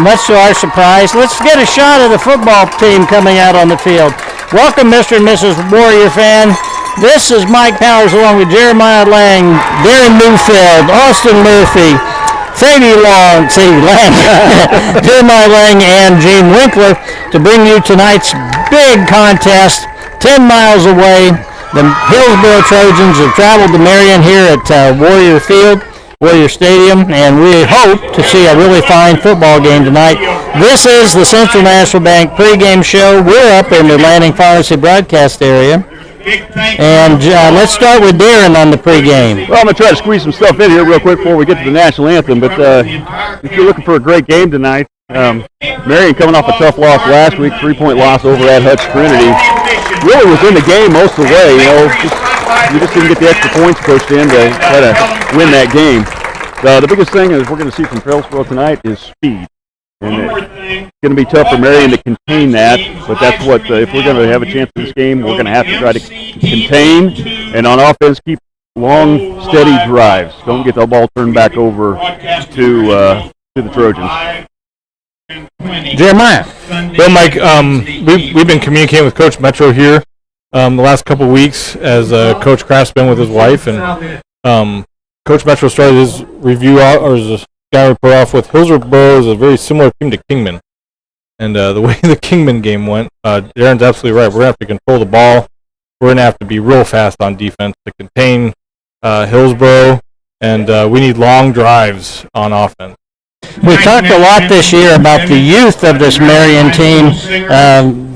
much to our surprise. Let's get a shot of the football team coming out on the field. Welcome, Mr. and Mrs. Warrior fan. This is Mike Powers along with Jeremiah Lang, Darren Newfield, Austin Murphy, Sadie Long, Jeremiah Lang, and Gene Winkler to bring you tonight's big contest 10 miles away. The Hillsboro Trojans have traveled to Marion here at Warrior Stadium, and we hope to see a really fine football game tonight. This is the Central National Bank pregame show. We're up in the Landing Pharmacy broadcast area. And let's start with Darren on the pregame. Well, I'm going to try to squeeze some stuff in here real quick before we get to the national anthem. But if you're looking for a great game tonight, Marion coming off a tough loss last week, 3-point loss over at Hutch Trinity, really was in the game most of the way. We just didn't get the extra points pushed in to try to win that game. The biggest thing is we're going to see from Hillsboro tonight is speed. And it's going to be tough for Marion to contain that, but that's what, if we're going to have a chance in this game, we're going to have to try to contain, and on offense, keep long, steady drives. Don't get the ball turned back over to the Trojans. Jeremiah. Well, Mike, we've been communicating with Coach Metro here the last couple of weeks as Coach Kraft's been with his wife, and Coach Metro started his review or his guy report off with Hillsboro is a very similar team to Kingman. And the way the Kingman game went, Darren's absolutely right. We're going to have to control the ball. We're going to have to be real fast on defense to contain Hillsboro, and we need long drives on offense. We talked a lot this year about the youth of this Marion team.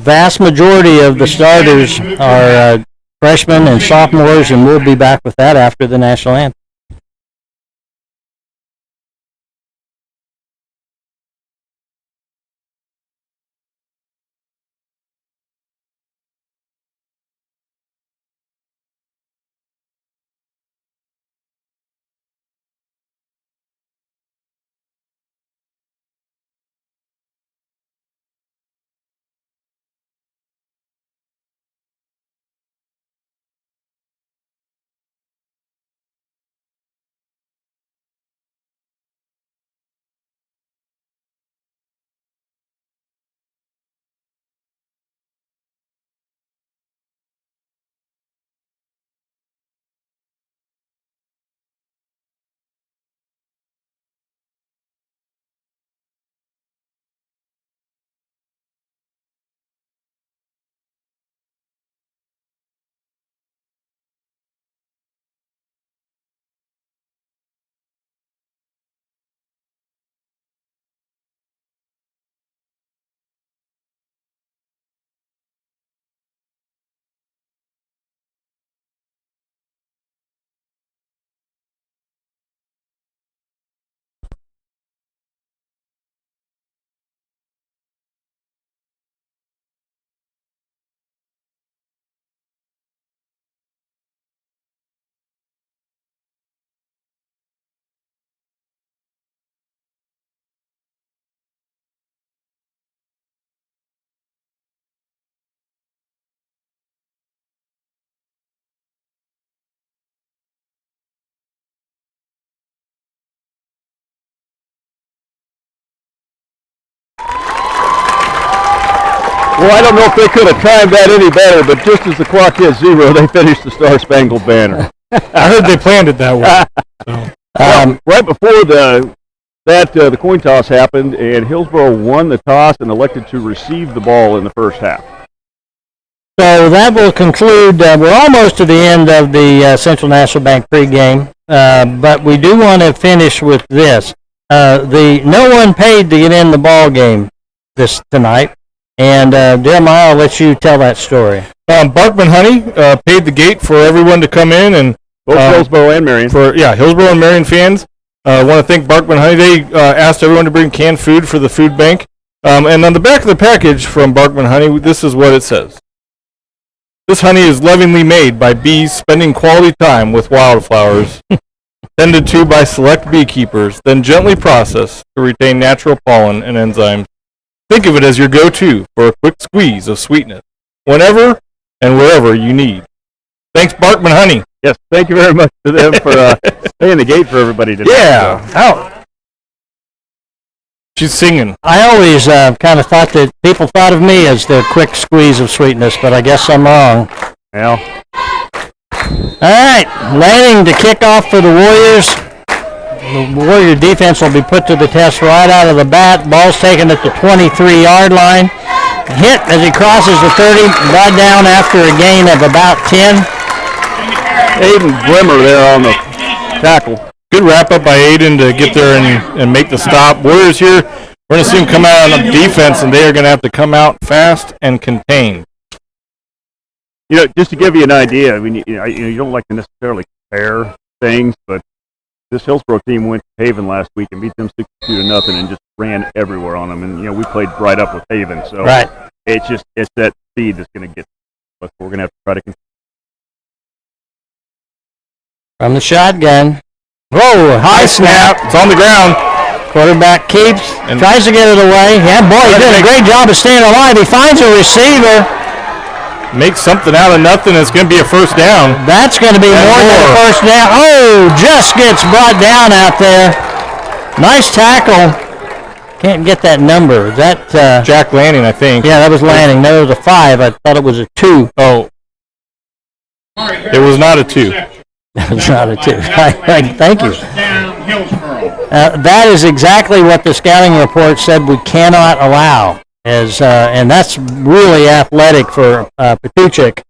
Vast majority of the starters are freshmen and sophomores, and we'll be back with that after the national anthem. Well, I don't know if they could have timed that any better, but just as the clock hit 0, they finished the Star-Spangled Banner. I heard they planned it that way. So. Right before the coin toss happened, and Hillsboro won the toss and elected to receive the ball in the first half. So that will conclude. We're almost to the end of the Central National Bank pregame, but we do want to finish with this. No one paid to get in the ball game tonight. And Jeremiah, I'll let you tell that story. Barkman Honey paid the gate for everyone to come in, and both Hillsboro and Marion. Hillsboro and Marion fans. I want to thank Barkman Honey. They asked everyone to bring canned food for the food bank. And on the back of the package from Barkman Honey, this is what it says. This honey is lovingly made by bees spending quality time with wildflowers, tended to by select beekeepers, then gently processed to retain natural pollen and enzymes. Think of it as your go-to for a quick squeeze of sweetness, whenever and wherever you need. Thanks, Barkman Honey. Yes, thank you very much to them for paying the gate for everybody today. Yeah. So. She's singing. I always kind of thought that people thought of me as the quick squeeze of sweetness, but I guess I'm wrong. Well. All right, Lanning to kick off for the Warriors. The Warrior defense will be put to the test right out of the bat. Ball's taken at the 23-yard line. Hit as he crosses the 30, brought down after a gain of about 10. Aiden Glimmer there on the tackle. Good wrap up by Aiden to get there and make the stop. Warriors here, we're going to see them come out on defense, and they are going to have to come out fast and contain. You know, just to give you an idea, I mean, you don't like to necessarily compare things, but this Hillsboro team went to Haven last week and beat them 62-0 and just ran everywhere on them. And, you know, we played right up with Haven. So right. It's that speed that's going to get us. We're going to have to try to continue. From the shotgun. Whoa, high snap. It's on the ground. Quarterback keeps, and tries to get it away. Yeah, boy, he did a great job of staying alive. He finds a receiver. Makes something out of nothing. It's going to be a first down. That's going to be more than a first down. Oh, just gets brought down out there. Nice tackle. Can't get that number. Is that Jack Lanning, I think. Yeah, that was Lanning. That was a 5. I thought it was a 2. Oh. It was not a 2. That was not a 2. Thank you. That is exactly what the scouting report said we cannot allow. And that's really athletic for Petuchik.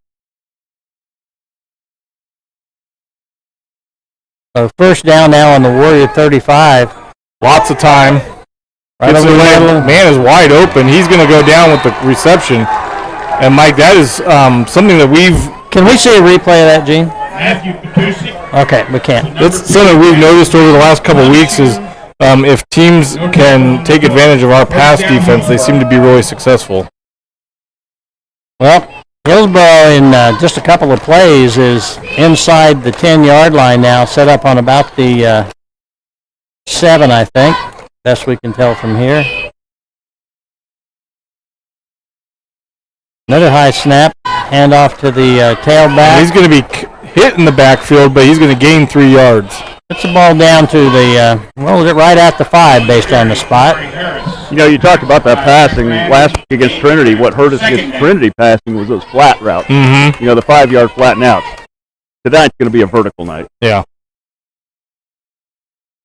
So first down now on the Warrior 35. Lots of time. Right over the middle. Man is wide open. He's going to go down with the reception. And, Mike, that is something that we've... Can we see a replay of that, Gene? Matthew Petuchik. Okay, we can't. That's something we've noticed over the last couple of weeks is if teams can take advantage of our pass defense, they seem to be really successful. Well, Hillsboro in just a couple of plays is inside the 10-yard line now, set up on about the 7, I think. Best we can tell from here. Another high snap. Hand off to the tailback. He's going to be hit in the backfield, but he's going to gain 3 yards. Puts the ball down to the, right at the 5 based on the spot. You know, you talked about that passing last week against Trinity. What hurt us against Trinity passing was those flat routes. Mm-hmm. You know, the 5-yard flat and outs. Tonight's going to be a vertical night. Yeah.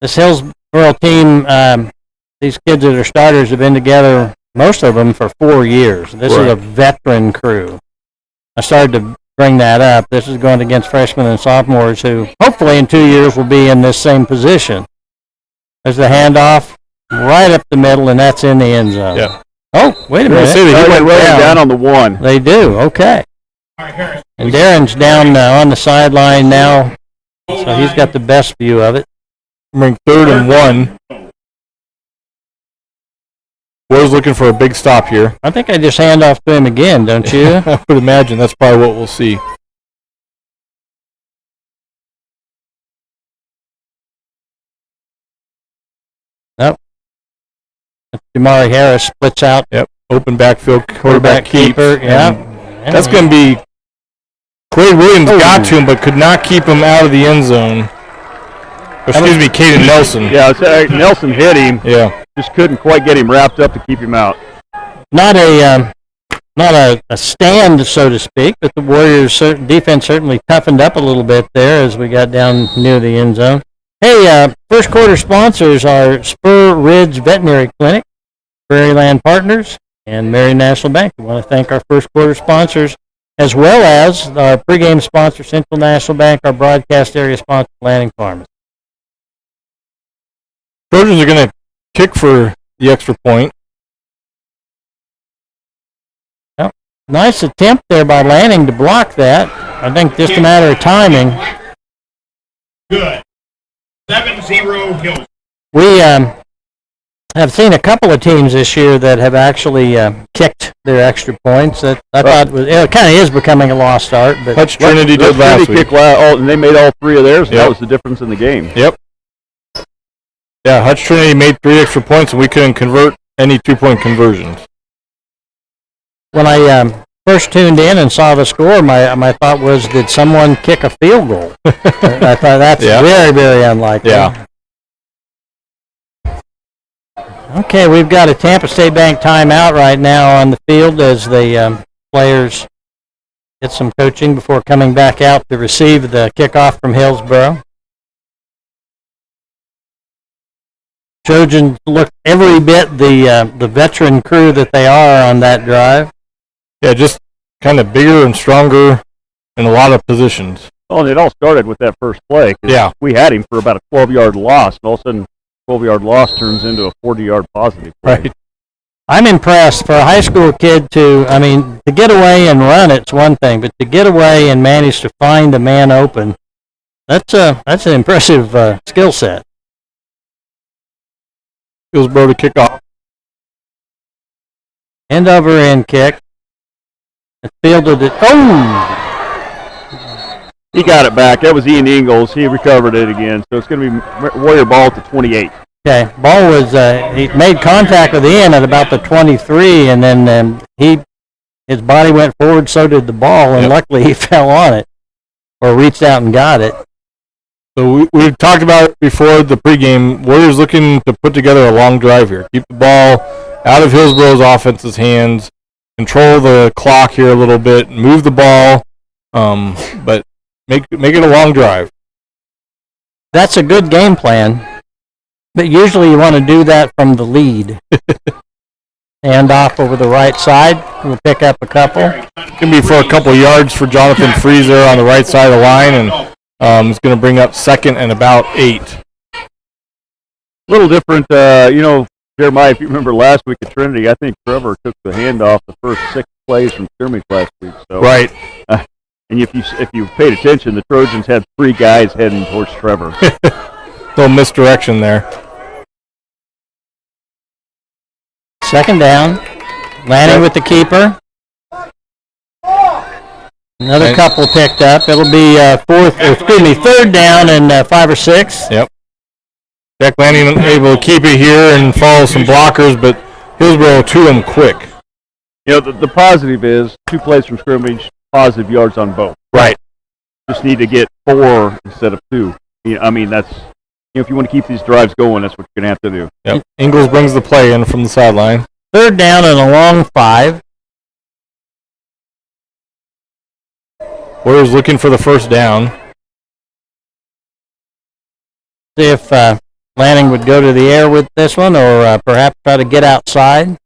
This Hillsboro team, these kids that are starters have been together, most of them, for 4 years. This is a veteran crew. I started to bring that up. This is going against freshmen and sophomores who hopefully in 2 years will be in this same position. There's the handoff right up the middle, and that's in the end zone. Yeah. Oh, wait a minute. He went down on the 1. They do, okay. And Darren's down on the sideline now, so he's got the best view of it. Bring 3rd and 1. War's looking for a big stop here. I think I just hand off to him again, don't you? I would imagine that's probably what we'll see. Nope. Jamari Harris splits out. Yep. Open backfield quarterback keeper. Yeah. That's going to be Quade Williams got to him, but could not keep him out of the end zone. Excuse me, Caden Nelson. Yeah, Nelson hit him. Yeah. Just couldn't quite get him wrapped up to keep him out. Not a stand, so to speak, but the Warriors' defense certainly toughened up a little bit there as we got down near the end zone. Hey, first quarter sponsors are Spur Ridge Veterinary Clinic, Prairie Land Partners, and Marion National Bank. We want to thank our first quarter sponsors, as well as our pregame sponsor, Central National Bank, our broadcast area sponsor, Lanning Pharmacy. Trojans are going to kick for the extra point. Well, nice attempt there by Lanning to block that. I think just a matter of timing. Good. 7-0 Hills. We have seen a couple of teams this year that have actually kicked their extra points. That I thought it kind of is becoming a lost art. But Hutch Trinity did last week. And they made all 3 of theirs, and that was the difference in the game. Yep. Yeah, Hutch Trinity made 3 extra points, and we couldn't convert any 2-point conversions. When I first tuned in and saw the score, my thought was, did someone kick a field goal? I thought that's very, very unlikely. Yeah. Okay, we've got a Tampa State Bank timeout right now on the field as the players get some coaching before coming back out to receive the kickoff from Hillsboro. Trojans look every bit the veteran crew that they are on that drive. Yeah, just kind of bigger and stronger in a lot of positions. Well, and it all started with that first play. Yeah. We had him for about a 12-yard loss, and all of a sudden, 12-yard loss turns into a 40-yard positive play. Right. I'm impressed for a high school kid to get away and run, it's one thing, but to get away and manage to find a man open, that's an impressive skill set. Hillsboro to kick off. End over end kick. It's fielded it. Oh! He got it back. That was Ian Ingalls. He recovered it again. So it's going to be Warrior ball at the 28. Okay, ball was he made contact with Ian at about the 23, and then his body went forward, so did the ball, and luckily he fell on it or reached out and got it. So we've talked about it before the pregame. Warriors looking to put together a long drive here. Keep the ball out of Hillsboro's offense's hands, control the clock here a little bit, move the ball, but make it a long drive. That's a good game plan. But usually you want to do that from the lead. Hand off over the right side. We'll pick up a couple. It's going to be for a couple yards for Jonathan Freezer on the right side of the line, and it's going to bring up second and about 8. A little different, Jeremiah, if you remember last week at Trinity, I think Trevor took the handoff the first 6 plays from scrimmage last week. So, right. And if you paid attention, the Trojans had 3 guys heading towards Trevor. Little misdirection there. Second down. Lanning with the keeper. Another couple picked up. It'll be third down and 5 or 6. Yep. Jack Lanning able to keep it here and follow some blockers, but Hillsboro to him quick. The positive is 2 plays from scrimmage, positive yards on both. Right. Just need to get 4 instead of 2. That's if you want to keep these drives going, that's what you're going to have to do. Yep. Ingalls brings the play in from the sideline. Third down and a long 5. Warriors looking for the first down. See if Lanning would go to the air with this one, or perhaps try to get outside.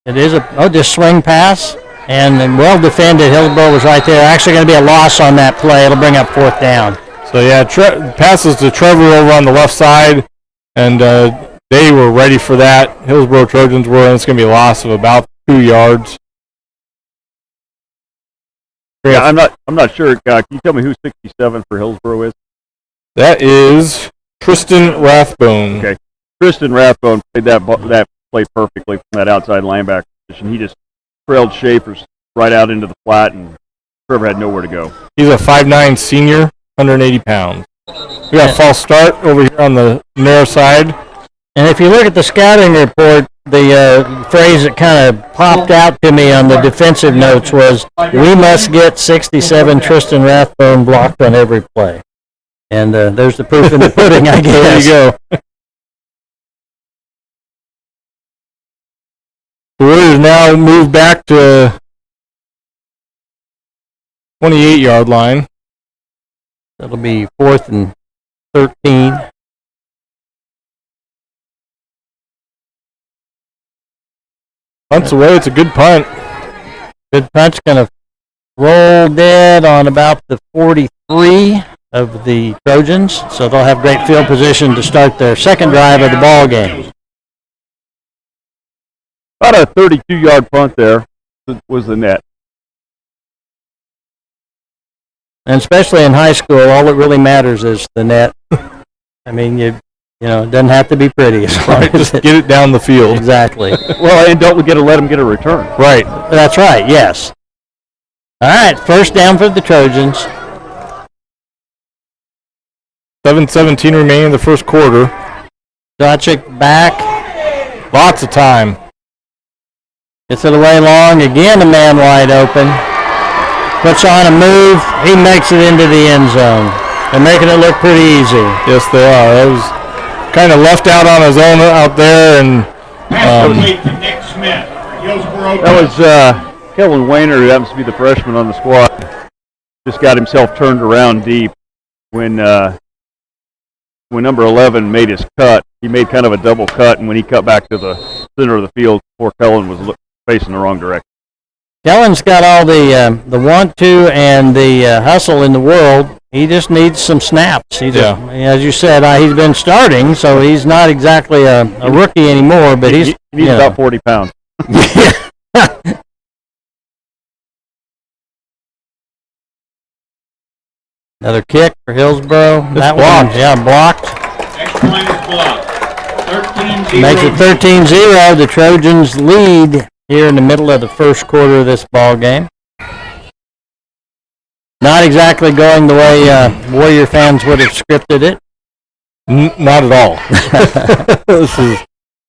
It is just swing pass, and well defended. Hillsboro was right there. Actually going to be a loss on that play. It'll bring up 4th down. So, yeah, passes to Trevor over on the left side, and they were ready for that. Hillsboro Trojans were, and it's going to be a loss of about 2 yards. Yeah, I'm not sure. Can you tell me who 67 for Hillsboro is? That is Tristan Rathbone. Okay. Tristan Rathbone played that play perfectly from that outside linebacker position. He just trailed Schaefer's right out into the flat, and Trevor had nowhere to go. He's a 5'9" senior, 180 pounds. We got a false start over here on the narrow side. And if you look at the scouting report, the phrase that kind of popped out to me on the defensive notes was, "We must get 67 Tristan Rathbone blocked on every play." And there's the proof in the pudding, I guess. There you go. The Warriors now move back to 28-yard line. That'll be 4th and 13. Punts away. It's a good punt. Good punt's going to roll dead on about the 43 of the Trojans, so they'll have great field position to start their second drive of the ball game. About a 32-yard punt there was the net. And especially in high school, all that really matters is the net. I mean, it doesn't have to be pretty. Right, just get it down the field. Exactly. Well, and don't let them get a return. Right. That's right, yes. All right, first down for the Trojans. 7:17 remaining in the first quarter. Dotchik back. Lots of time. Gets it away long. Again, a man wide open. Puts on a move. He makes it into the end zone. They're making it look pretty easy. Yes, they are. kind of left out on his own out there, and Pass complete to Nick Smith for Hillsboro. That was Kellen Wayner, who happens to be the freshman on the squad. Just got himself turned around deep when number 11 made his cut. He made kind of a double cut, and when he cut back to the center of the field, poor Kellen was facing the wrong direction. Kellen's got all the want to and the hustle in the world. He just needs some snaps. He just, as you said, he's been starting, so he's not exactly a rookie anymore. But he needs about 40 pounds. Another kick for Hillsboro. That blocked. One, blocked. Next point is blocked. 13-0. Makes it 13-0. The Trojans lead here in the middle of the first quarter of this ball game. Not exactly going the way Warrior fans would have scripted it. Not at all.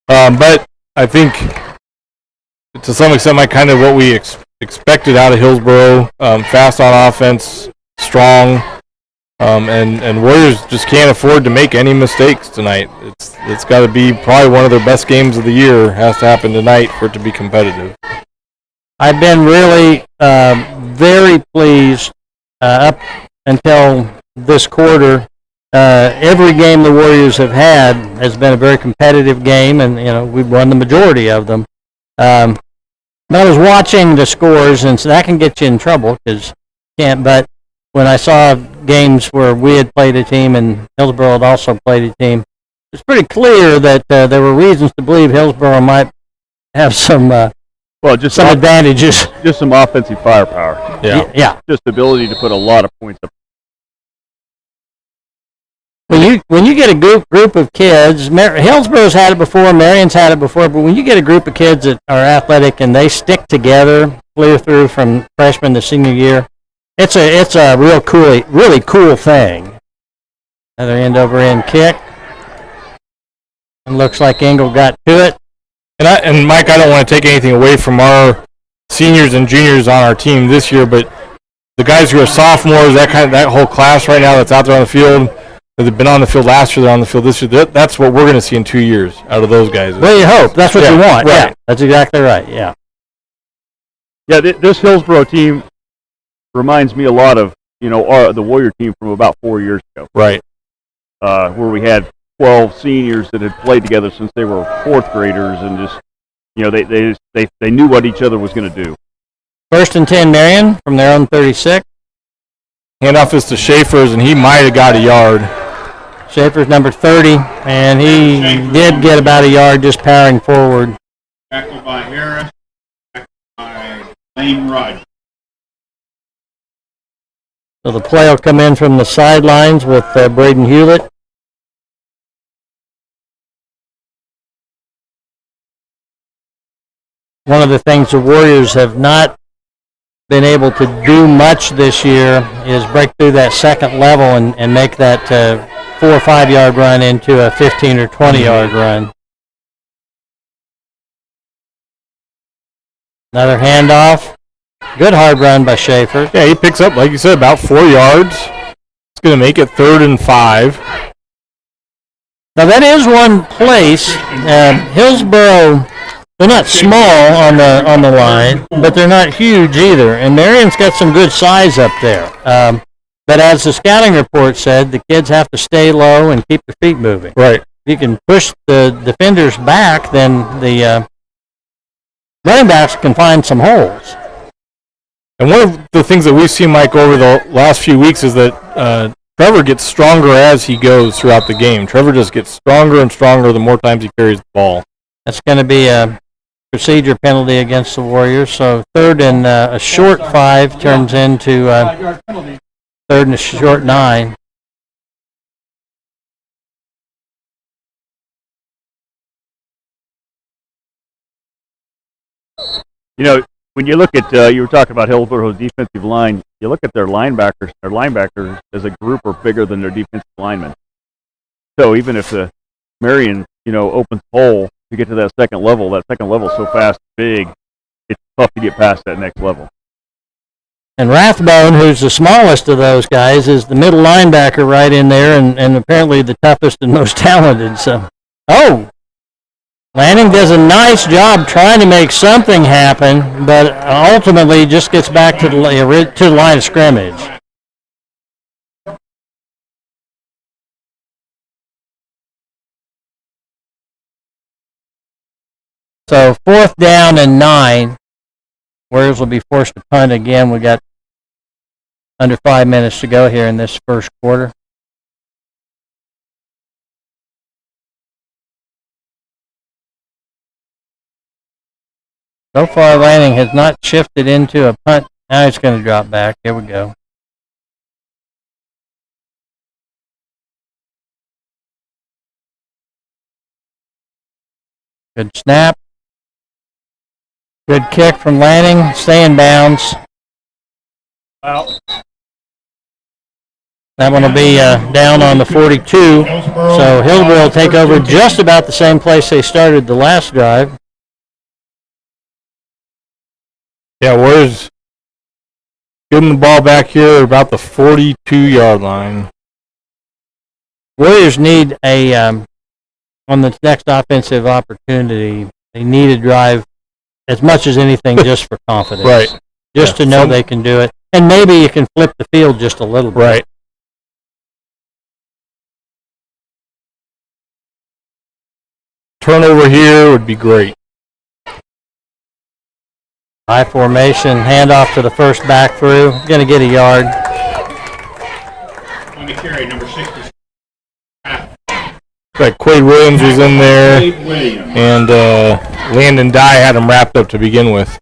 But I think to some extent, kind of what we expected out of Hillsboro. Fast on offense, strong, and Warriors just can't afford to make any mistakes tonight. It's got to be probably one of their best games of the year. Has to happen tonight for it to be competitive. I've been really very pleased up until this quarter. Every game the Warriors have had has been a very competitive game, and we've won the majority of them. But I was watching the scores, and so that can get you in trouble because you can't. But when I saw games where we had played a team and Hillsboro had also played a team, it's pretty clear that there were reasons to believe Hillsboro might have some advantages. Just some offensive firepower. Yeah. Just ability to put a lot of points up. When you get a group of kids, Hillsboro's had it before, Marion's had it before, but when you get a group of kids that are athletic and they stick together clear through from freshman to senior year, it's a really cool thing. Another end-over-end kick. And looks like Engel got to it. And Mike, I don't want to take anything away from our seniors and juniors on our team this year, but the guys who are sophomores, that whole class right now that's out there on the field, that have been on the field last year, they're on the field this year. That's what we're going to see in 2 years out of those guys. Well, you hope. That's what you want. Right. Yeah, that's exactly right. Yeah. Yeah, this Hillsboro team reminds me a lot of the Warrior team from about 4 years ago. Right. Where we had 12 seniors that had played together since they were fourth graders, and just they knew what each other was going to do. 1st and 10, Marion from their own 36. Handoff is to Schaefer's, and he might have got a yard. Schaefer's number 30, and he did get about a yard just powering forward. Tackled by Harris. Tackled by Lane Rogers. So the play will come in from the sidelines with Braden Hewlett. One of the things the Warriors have not been able to do much this year is break through that second level and make that 4 or 5 yard run into a 15 or 20 yard run. Another handoff. Good hard run by Schaefer. Yeah, he picks up, like you said, about 4 yards. It's going to make it 3rd and 5. Now that is one place. Hillsboro, they're not small on the line, but they're not huge either. And Marion's got some good size up there. But as the scouting report said, the kids have to stay low and keep their feet moving. Right. If you can push the defenders back, then the running backs can find some holes. And one of the things that we've seen, Mike, over the last few weeks is that Trevor gets stronger as he goes throughout the game. Trevor just gets stronger and stronger the more times he carries the ball. That's going to be a procedure penalty against the Warriors. So 3rd and a short 5 turns into 3rd and a short 9. When you look at, you were talking about Hillsboro's defensive line, you look at their linebackers. Their linebackers as a group are bigger than their defensive linemen. So even if the Marion, opens the hole to get to that second level is so fast and big, it's tough to get past that next level. And Rathbone, who's the smallest of those guys, is the middle linebacker right in there, and apparently the toughest and most talented. So, Lanning does a nice job trying to make something happen, but ultimately just gets back to the line of scrimmage. So 4th down and 9. Warriors will be forced to punt again. We got under 5 minutes to go here in this first quarter. So far, Lanning has not shifted into a punt. Now it's going to drop back. Here we go. Good snap. Good kick from Lanning. Stay in bounds. Well, That one will be down on the 42. So Hillsboro will take over just about the same place they started the last drive. Yeah, Warriors getting the ball back here about the 42-yard line. Warriors need a, on the next offensive opportunity, they need to drive as much as anything just for confidence. Right. Just to know they can do it. And maybe you can flip the field just a little bit. Right. Turnover here would be great. High formation, handoff to the first back through. Going to get a yard. On the carry, number 60. Like Quade Williams was in there, Quade Williams. and Landon Dye had him wrapped up to begin with.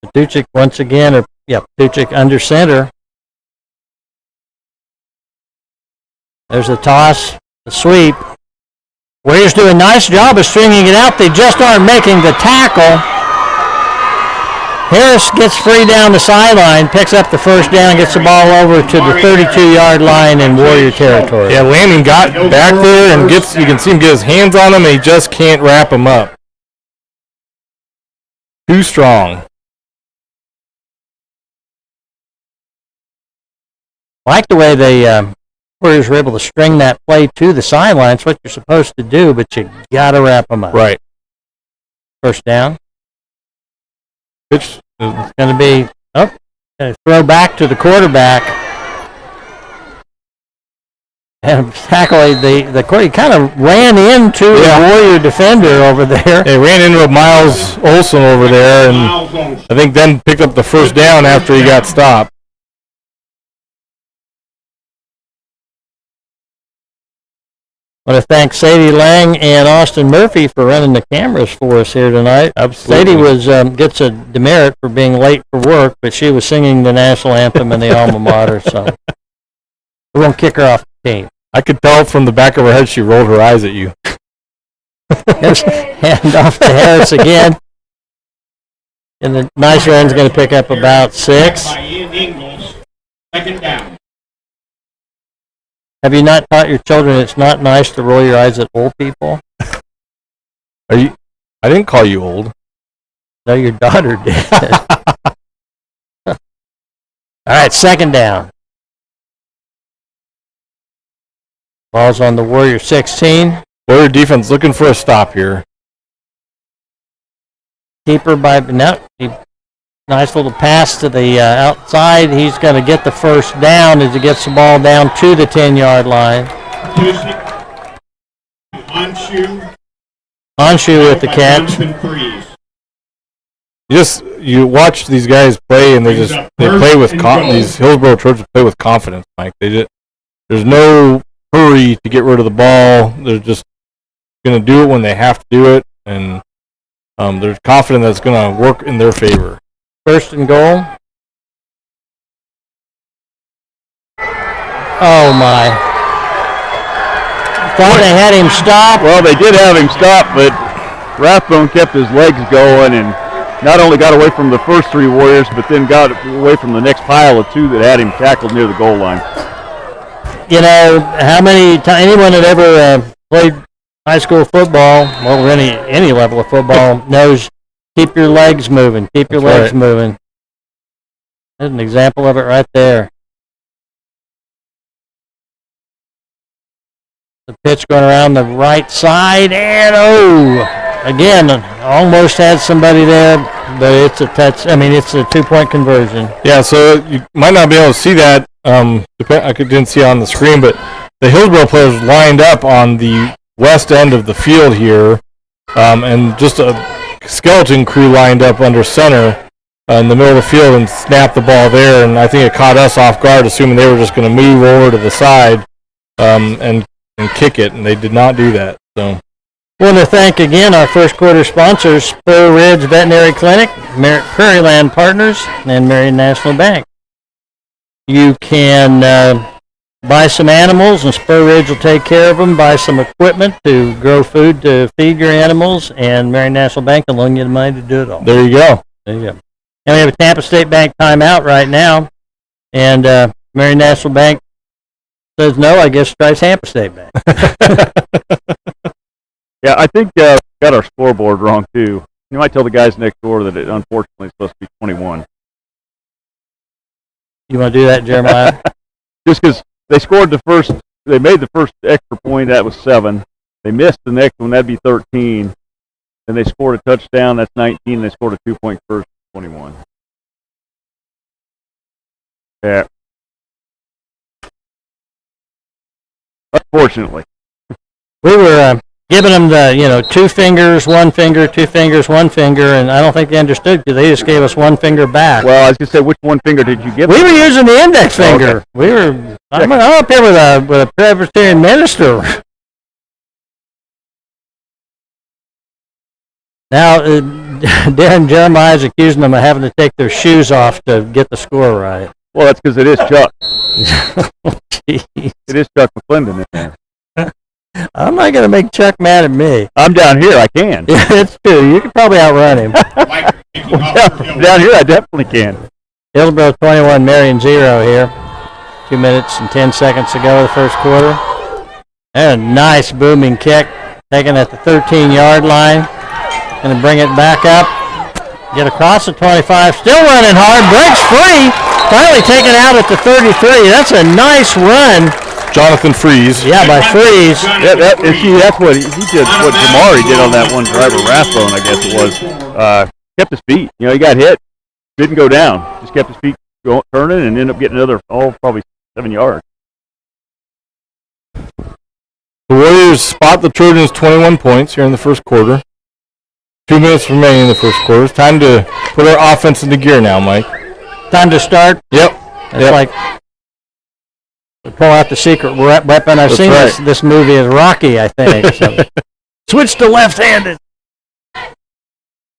Patuchik once again, Patuchik under center. There's a toss, a sweep. Warriors do a nice job of stringing it out. They just aren't making the tackle. Harris gets free down the sideline, picks up the first down, gets the ball over to the 32-yard line in Warrior territory. Yeah, Landon got back there and you can see him get his hands on him, and he just can't wrap him up. Too strong. I like the way the Warriors were able to string that play to the sideline. It's what you're supposed to do, but you got to wrap them up. Right. First down. Pitch. It's going to be throw back to the quarterback. And tackle the quarterback kind of ran into the Warrior defender over there. They ran into Miles Olson over there, and I think then picked up the first down after he got stopped. I want to thank Sadie Lang and Austin Murphy for running the cameras for us here tonight. Absolutely. Sadie gets a demerit for being late for work, but she was singing the national anthem in the alma mater, so we won't kick her off the team. I could tell from the back of her head she rolled her eyes at you. Hand off to Harris again. And the nice run's going to pick up about 6. By Ian Ingalls, second down. Have you not taught your children it's not nice to roll your eyes at old people? I didn't call you old. No, your daughter did. All right, second down. Ball's on the Warrior 16. Warrior defense looking for a stop here. Keeper by nice little pass to the outside. He's going to get the first down as he gets the ball down to the 10-yard line. Onshu with the catch. You watch these guys play, and they play with these Hillsboro Trojans play with confidence, Mike. There's no hurry to get rid of the ball. They're just going to do it when they have to do it, and they're confident that it's going to work in their favor. First and goal. Oh my. Thought they had him stopped. Well, they did have him stopped, but Rathbone kept his legs going and not only got away from the first 3 Warriors, but then got away from the next pile of 2 that had him tackled near the goal line. You know, how many times anyone that ever played high school football, well, any level of football, knows keep your legs moving. Keep your legs moving. There's an example of it right there. The pitch going around the right side, and again, almost had somebody there, but it's a touch. I mean, it's a 2-point conversion. Yeah, so you might not be able to see that. I didn't see it on the screen, but the Hillsboro players lined up on the west end of the field here, and just a skeleton crew lined up under center in the middle of the field and snapped the ball there. And I think it caught us off guard, assuming they were just going to move over to the side and kick it, and they did not do that. So, want to thank again our first quarter sponsors, Spur Ridge Veterinary Clinic, Prairie Land Partners, and Marion National Bank. You can buy some animals, and Spur Ridge will take care of them. Buy some equipment to grow food to feed your animals, and Marion National Bank will loan you the money to do it all. There you go. There you go. And we have a Tampa State Bank timeout right now, and Marion National Bank says no. I guess try Tampa State Bank. Yeah, I think we got our scoreboard wrong, too. You might tell the guys next door that it unfortunately is supposed to be 21. You want to do that, Jeremiah? Just because they scored they made the first extra point, that was 7. They missed the next one, that'd be 13. Then they scored a touchdown, that's 19. They scored a 2-point first, 21. Yeah. Unfortunately. We were giving them the, 2 fingers, 1 finger, 2 fingers, 1 finger, and I don't think they understood because they just gave us 1 finger back. Well, I was going to say, which 1 finger did you give We them? were using the index finger. Okay. I'm up here with a Presbyterian minister. Now, Darren Jeremiah is accusing them of having to take their shoes off to get the score right. Well, that's because it is Chuck. Jeez. It is Chuck McClendon in there. I'm not going to make Chuck mad at me. I'm down here, I can. Yeah, that's true. You can probably outrun him. Down here, I definitely can. Hillsboro 21, Marion 0 here. 2 minutes and 10 seconds to go of the first quarter. And a nice booming kick taken at the 13-yard line. Going to bring it back up. Get across the 25. Still running hard. Breaks free. Finally taken out at the 33. That's a nice run. Jonathan Freeze. Yeah, by Freeze. That's what he did. What Jamari did on that one driver, Rathbone, I guess it was. Kept his feet. He got hit. Didn't go down. Just kept his feet turning and ended up getting another, probably 7 yards. The Warriors spot the Trojans 21 points here in the first quarter. 2 minutes remaining in the first quarter. It's time to put our offense into gear now, Mike. Time to start? Yep. It's like pull out the secret weapon. I've seen this movie as Rocky, I think. So. Switch to left-handed.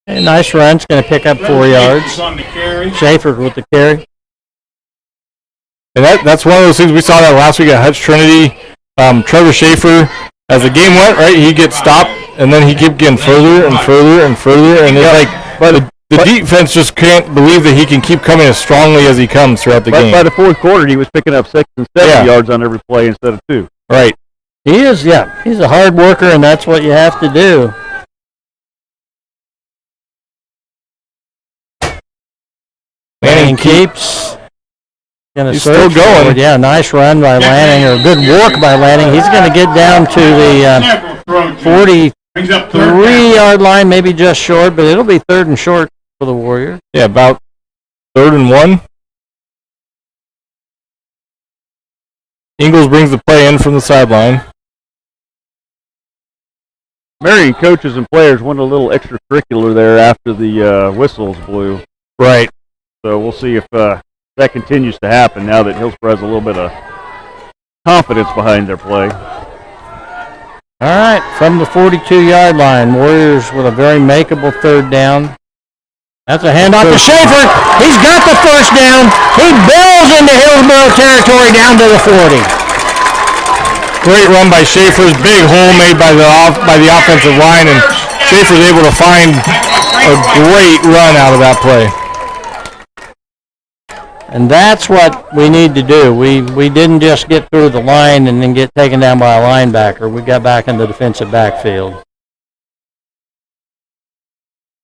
Okay, nice run. It's going to pick up 4 yards. Schaefer with the carry. And that's one of those things we saw that last week at Hutch Trinity. Trevor Schaefer, as the game went, right, he gets stopped, and then he kept getting further and further and further, and it's like the defense just can't believe that he can keep coming as strongly as he comes throughout the game. By the fourth quarter, he was picking up 6 and 7 yards on every play instead of 2. Right. He is, he's a hard worker, and that's what you have to do. Lanning keeps. He's still going. Forward. Yeah, nice run by Lanning, or good work by Lanning. He's going to get down to the 43-yard line, maybe just short, but it'll be 3rd and short for the Warriors. Yeah, about 3rd and 1. Ingles brings the play in from the sideline. Marion coaches and players went a little extracurricular there after the whistles blew. Right. So we'll see if that continues to happen now that Hillsboro has a little bit of confidence behind their play. All right, from the 42-yard line, Warriors with a very makeable 3rd down. That's a handoff to Schaefer. He's got the first down. He bails into Hillsboro territory down to the 40. Great run by Schaefer's big hole made by the offensive line, and Schaefer's able to find a great run out of that play. And that's what we need to do. We didn't just get through the line and then get taken down by a linebacker. We got back in the defensive backfield.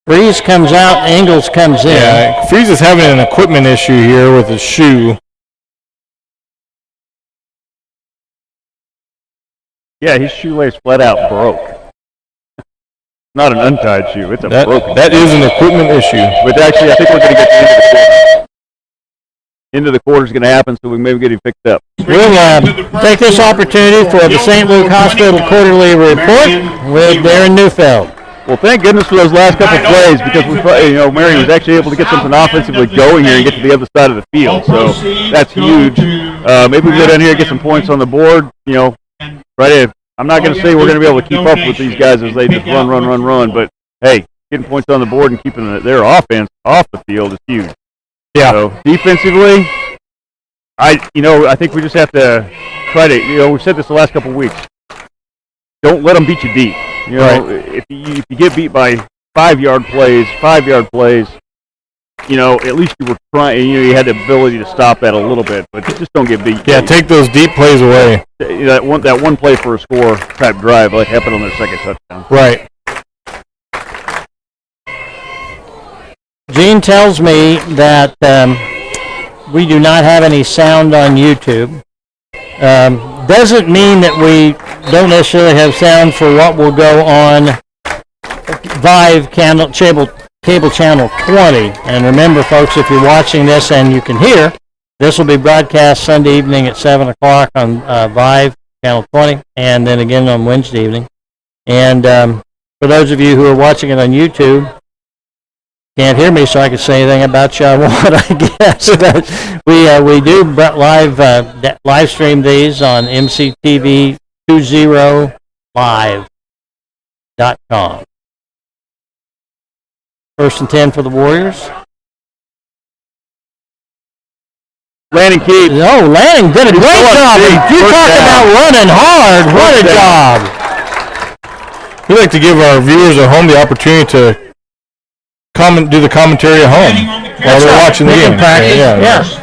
Freeze comes out, Ingles comes in. Yeah, Freeze is having an equipment issue here with his shoe. Yeah, his shoelace flat out broke. Not an untied shoe, it's a broken. That is an equipment issue. But actually, I think we're going to get to the end of the quarter. End of the quarter is going to happen, so we maybe get him picked up. We'll take this opportunity for the St. Luke Hospital Quarterly Report with Darren Neufeld. Well, thank goodness for those last couple plays because Marion was actually able to get something offensively going here and get to the other side of the field. So that's huge. Maybe we can go down here and get some points on the board. Right. I'm not going to say we're going to be able to keep up with these guys as they just run. But hey, getting points on the board and keeping their offense off the field is huge. Yeah. So defensively, I think we just have to try to. We've said this the last couple of weeks. Don't let them beat you deep. If you get beat by 5-yard plays, at least you were trying. You had the ability to stop that a little bit, but just don't get beat. Yeah, take those deep plays away. That one play for a score type drive like happened on their second touchdown. Right. Gene tells me that we do not have any sound on YouTube. Doesn't mean that we don't necessarily have sound for what will go on Vive cable channel 20. And remember, folks, if you're watching this and you can hear, this will be broadcast Sunday evening at 7 o'clock on Vive channel 20, and then again on Wednesday evening. And for those of you who are watching it on YouTube, can't hear me, so I can say anything about you I want, I guess. But we do live stream these on mctv20live.com. 1st and 10 for the Warriors. Lanning Keith. Oh, Lanning did a great job. You talk about running hard. What a job. We'd like to give our viewers at home the opportunity to do the commentary at home while they're watching the game. Yes.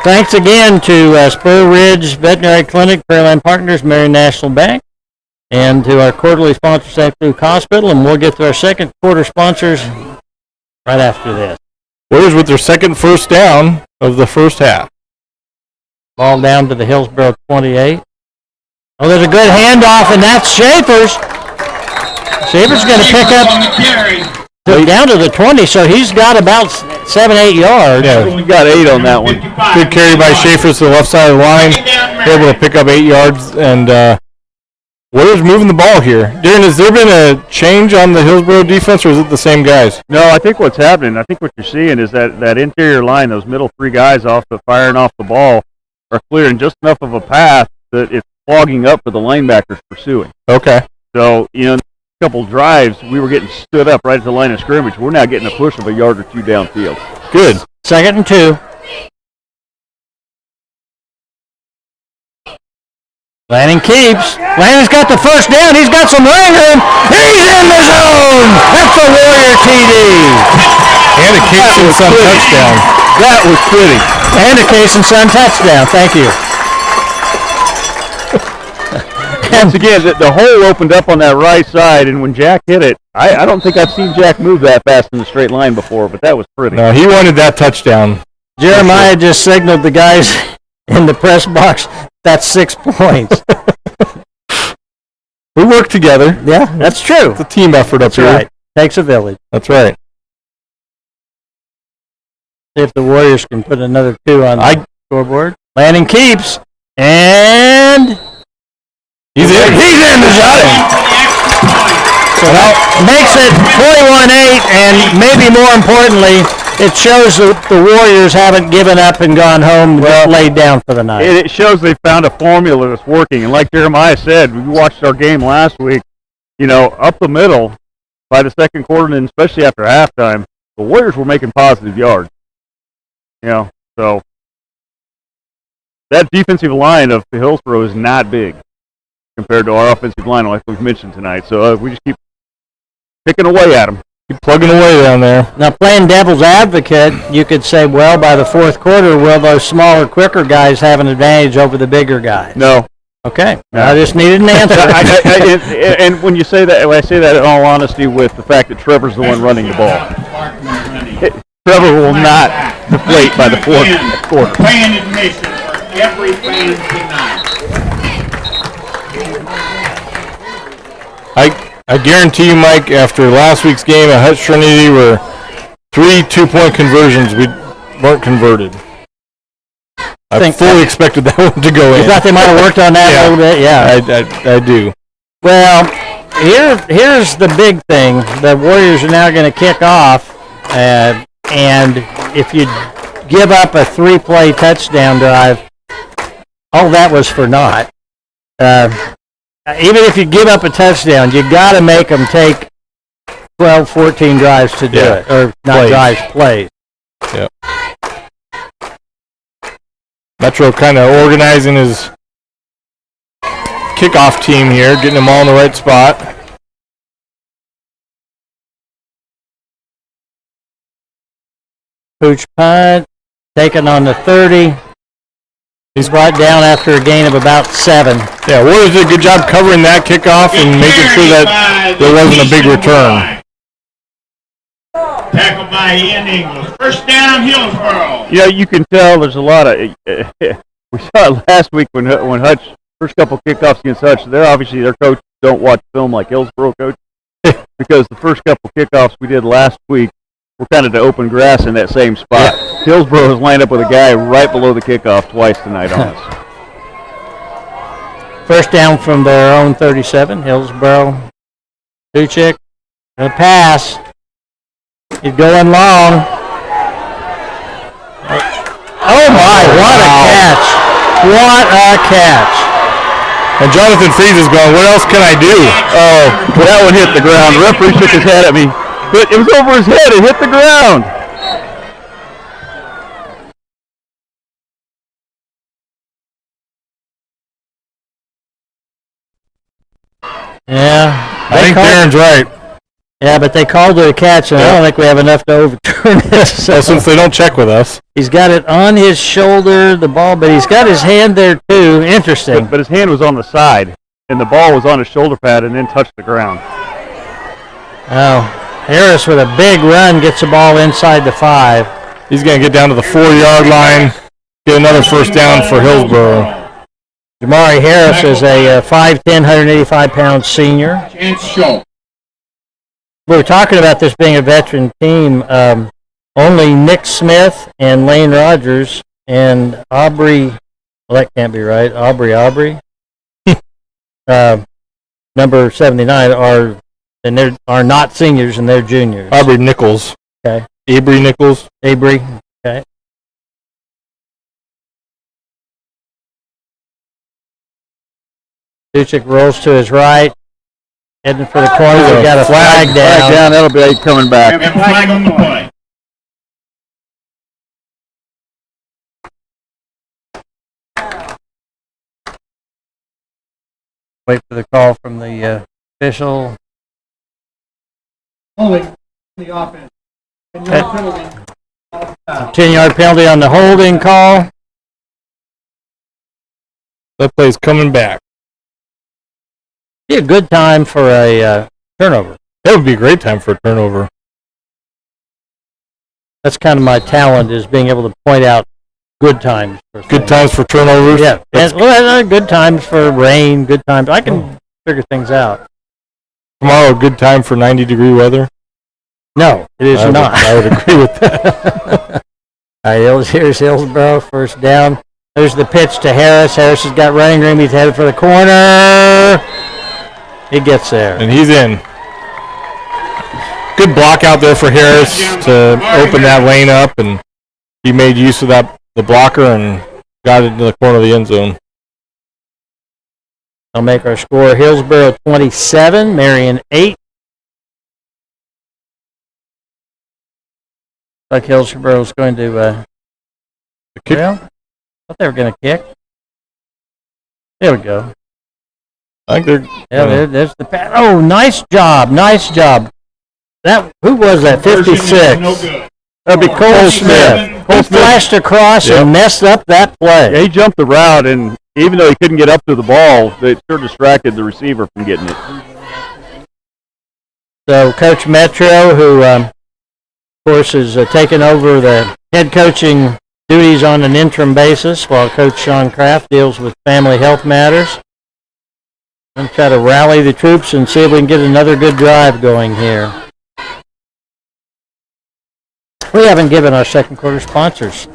Thanks again to Spur Ridge Veterinary Clinic, Fairland Partners, Marion National Bank, and to our quarterly sponsor, St. Luke Hospital, and we'll get to our second quarter sponsors right after this. Warriors with their second first down of the first half. Ball down to the Hillsboro 28. Oh, there's a good handoff, and that's Schaefer's. Schaefer's going to pick up down to the 20, so he's got about 7-8 yards. Yeah, he got 8 on that one. Good carry by Schaefer to the left side of the line. Able to pick up 8 yards, and Warriors moving the ball here. Darren, has there been a change on the Hillsboro defense, or is it the same guys? No, I think what's happening, what you're seeing is that interior line, those middle 3 guys firing off the ball, are clearing just enough of a path that it's clogging up for the linebackers pursuing. Okay. So, couple drives, we were getting stood up right at the line of scrimmage. We're now getting a push of a yard or 2 downfield. Good. 2nd and 2. Lanning keeps. Lanning's got the first down. He's got some running room. He's in the zone. That's a Warrior TD. And a Case and Son touchdown. That was pretty. And a Case and Son touchdown. Thank you. Once again, the hole opened up on that right side, and when Jack hit it, I don't think I've seen Jack move that fast in the straight line before, but that was pretty. No, he wanted that touchdown. Jeremiah just signaled the guys in the press box, that's 6 points. We work together. Yeah, that's true. It's a team effort up here. Right. Takes a village. That's right. See if the Warriors can put another 2 on the scoreboard. Lanning keeps, and he's in. He's in the zone. So that makes it 21-8, and maybe more importantly, it shows that the Warriors haven't given up and gone home and laid down for the night. It shows they found a formula that's working. And like Jeremiah said, we watched our game last week, up the middle by the second quarter, and especially after halftime, the Warriors were making positive yards. So that defensive line of Hillsboro is not big compared to our offensive line, like we've mentioned tonight. So we just keep picking away at them. Keep plugging away down there. Now, playing devil's advocate, you could say, well, by the fourth quarter, will those smaller, quicker guys have an advantage over the bigger guys? No. Okay. I just needed an answer. And when you say that, when I say that in all honesty, with the fact that Trevor's the one running the ball, Trevor will not deflate by the fourth quarter. Fan admission for every fan tonight. I guarantee you, Mike, after last week's game at Hutch Trinity, were 3 2-point conversions we weren't converted. I fully expected that one to go in. You thought they might have worked on that a little bit? Yeah. I do. Well, here's the big thing. The Warriors are now going to kick off, and if you give up a 3-play touchdown drive, all that was for naught. Even if you give up a touchdown, you got to make them take 12, 14 drives to do it, or not drives, plays. Yep. Metro kind of organizing his kickoff team here, getting them all in the right spot. Pooch punt, taken on the 30. He's brought down after a gain of about 7. Yeah, Warriors did a good job covering that kickoff and making sure that there wasn't a big return. Tackled by Ian Ingles. First down, Hillsboro. Yeah, you can tell there's a lot of. We saw it last week when Hutch first couple kickoffs against Hutch. They're obviously their coaches don't watch film like Hillsboro coaches because the first couple kickoffs we did last week were kind of to open grass in that same spot. Yeah. Hillsboro has lined up with a guy right below the kickoff twice tonight on us. First down from their own 37, Hillsboro. Duchik, the pass. He's going long. Oh my, what a catch. What a catch. And Jonathan Freeze is going, what else can I do? Oh, that one hit the ground. The referee shook his head at me. But it was over his head. It hit the ground. Yeah. I think Darren's right. Yeah, but they called it a catch, and I don't think we have enough to overturn it. So since they don't check with us. He's got it on his shoulder, the ball, but he's got his hand there too. Interesting. But his hand was on the side, and the ball was on his shoulder pad and then touched the ground. Oh, Harris with a big run gets the ball inside the 5. He's going to get down to the 4-yard line, get another first down for Hillsboro. Jamari Harris is a 5'10", 185-pound senior. We were talking about this being a veteran team. Only Nick Smith and Lane Rogers and Aubrey, well, that can't be right, Aubrey, number 79, are not seniors, and they're juniors. Aubrey Nichols. Okay. Abry Nichols. Abry, okay. Duchik rolls to his right, heading for the corner. We got a flag down. Flag down. That'll be coming back. Flag on the play. Wait for the call from the official. Holding the offense. 10-yard penalty on the holding call. That play's coming back. Be a good time for a turnover. That would be a great time for a turnover. That's kind of my talent, is being able to point out good times. Good times for turnovers? Yeah. Good times for rain, good times. I can figure things out. Tomorrow, a good time for 90-degree weather? No, it is not. I would agree with that. All right, here's Hillsboro, first down. There's the pitch to Harris. Harris has got running room. He's headed for the corner. He gets there. And he's in. Good block out there for Harris to open that lane up, and he made use of the blocker and got it into the corner of the end zone. I'll make our score Hillsboro 27, Marion 8. Like Hillsboro's going to kick. Well, I thought they were going to kick. There we go. I think they're. Yeah, there's the pass. Oh, nice job. who was that? 56. No good. That'd be Cole Smith. He flashed across and messed up that play. Yeah, he jumped the route, and even though he couldn't get up to the ball, it sure distracted the receiver from getting it. So Coach Metro, who, of course, is taking over the head coaching duties on an interim basis while Coach Sean Kraft deals with family health matters. I'm try to rally the troops and see if we can get another good drive going here. We haven't given our second quarter sponsors.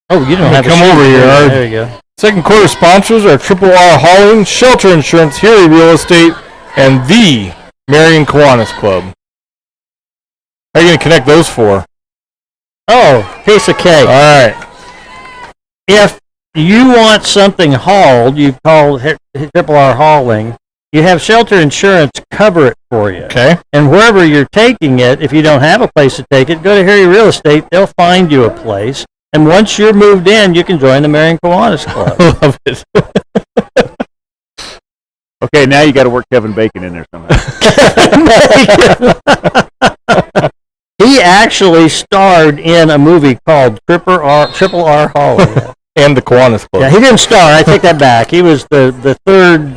Oh, you don't have come over here, Art. There you go. Second quarter sponsors are Triple R Hauling, Shelter Insurance, Harry Real Estate, and the Marion Kiwanis Club. How are you going to connect those for? Oh, piece of cake. All right. If you want something hauled, you call Triple R Hauling. You have Shelter Insurance cover it for you. Okay. And wherever you're taking it, if you don't have a place to take it, go to Harry Real Estate. They'll find you a place. And once you're moved in, you can join the Marion Kiwanis Club. I love it. Okay, now you got to work Kevin Bacon in there somehow. He actually starred in a movie called Triple R Hauling. And the Kiwanis Club. Yeah, he didn't star. I take that back. He was the third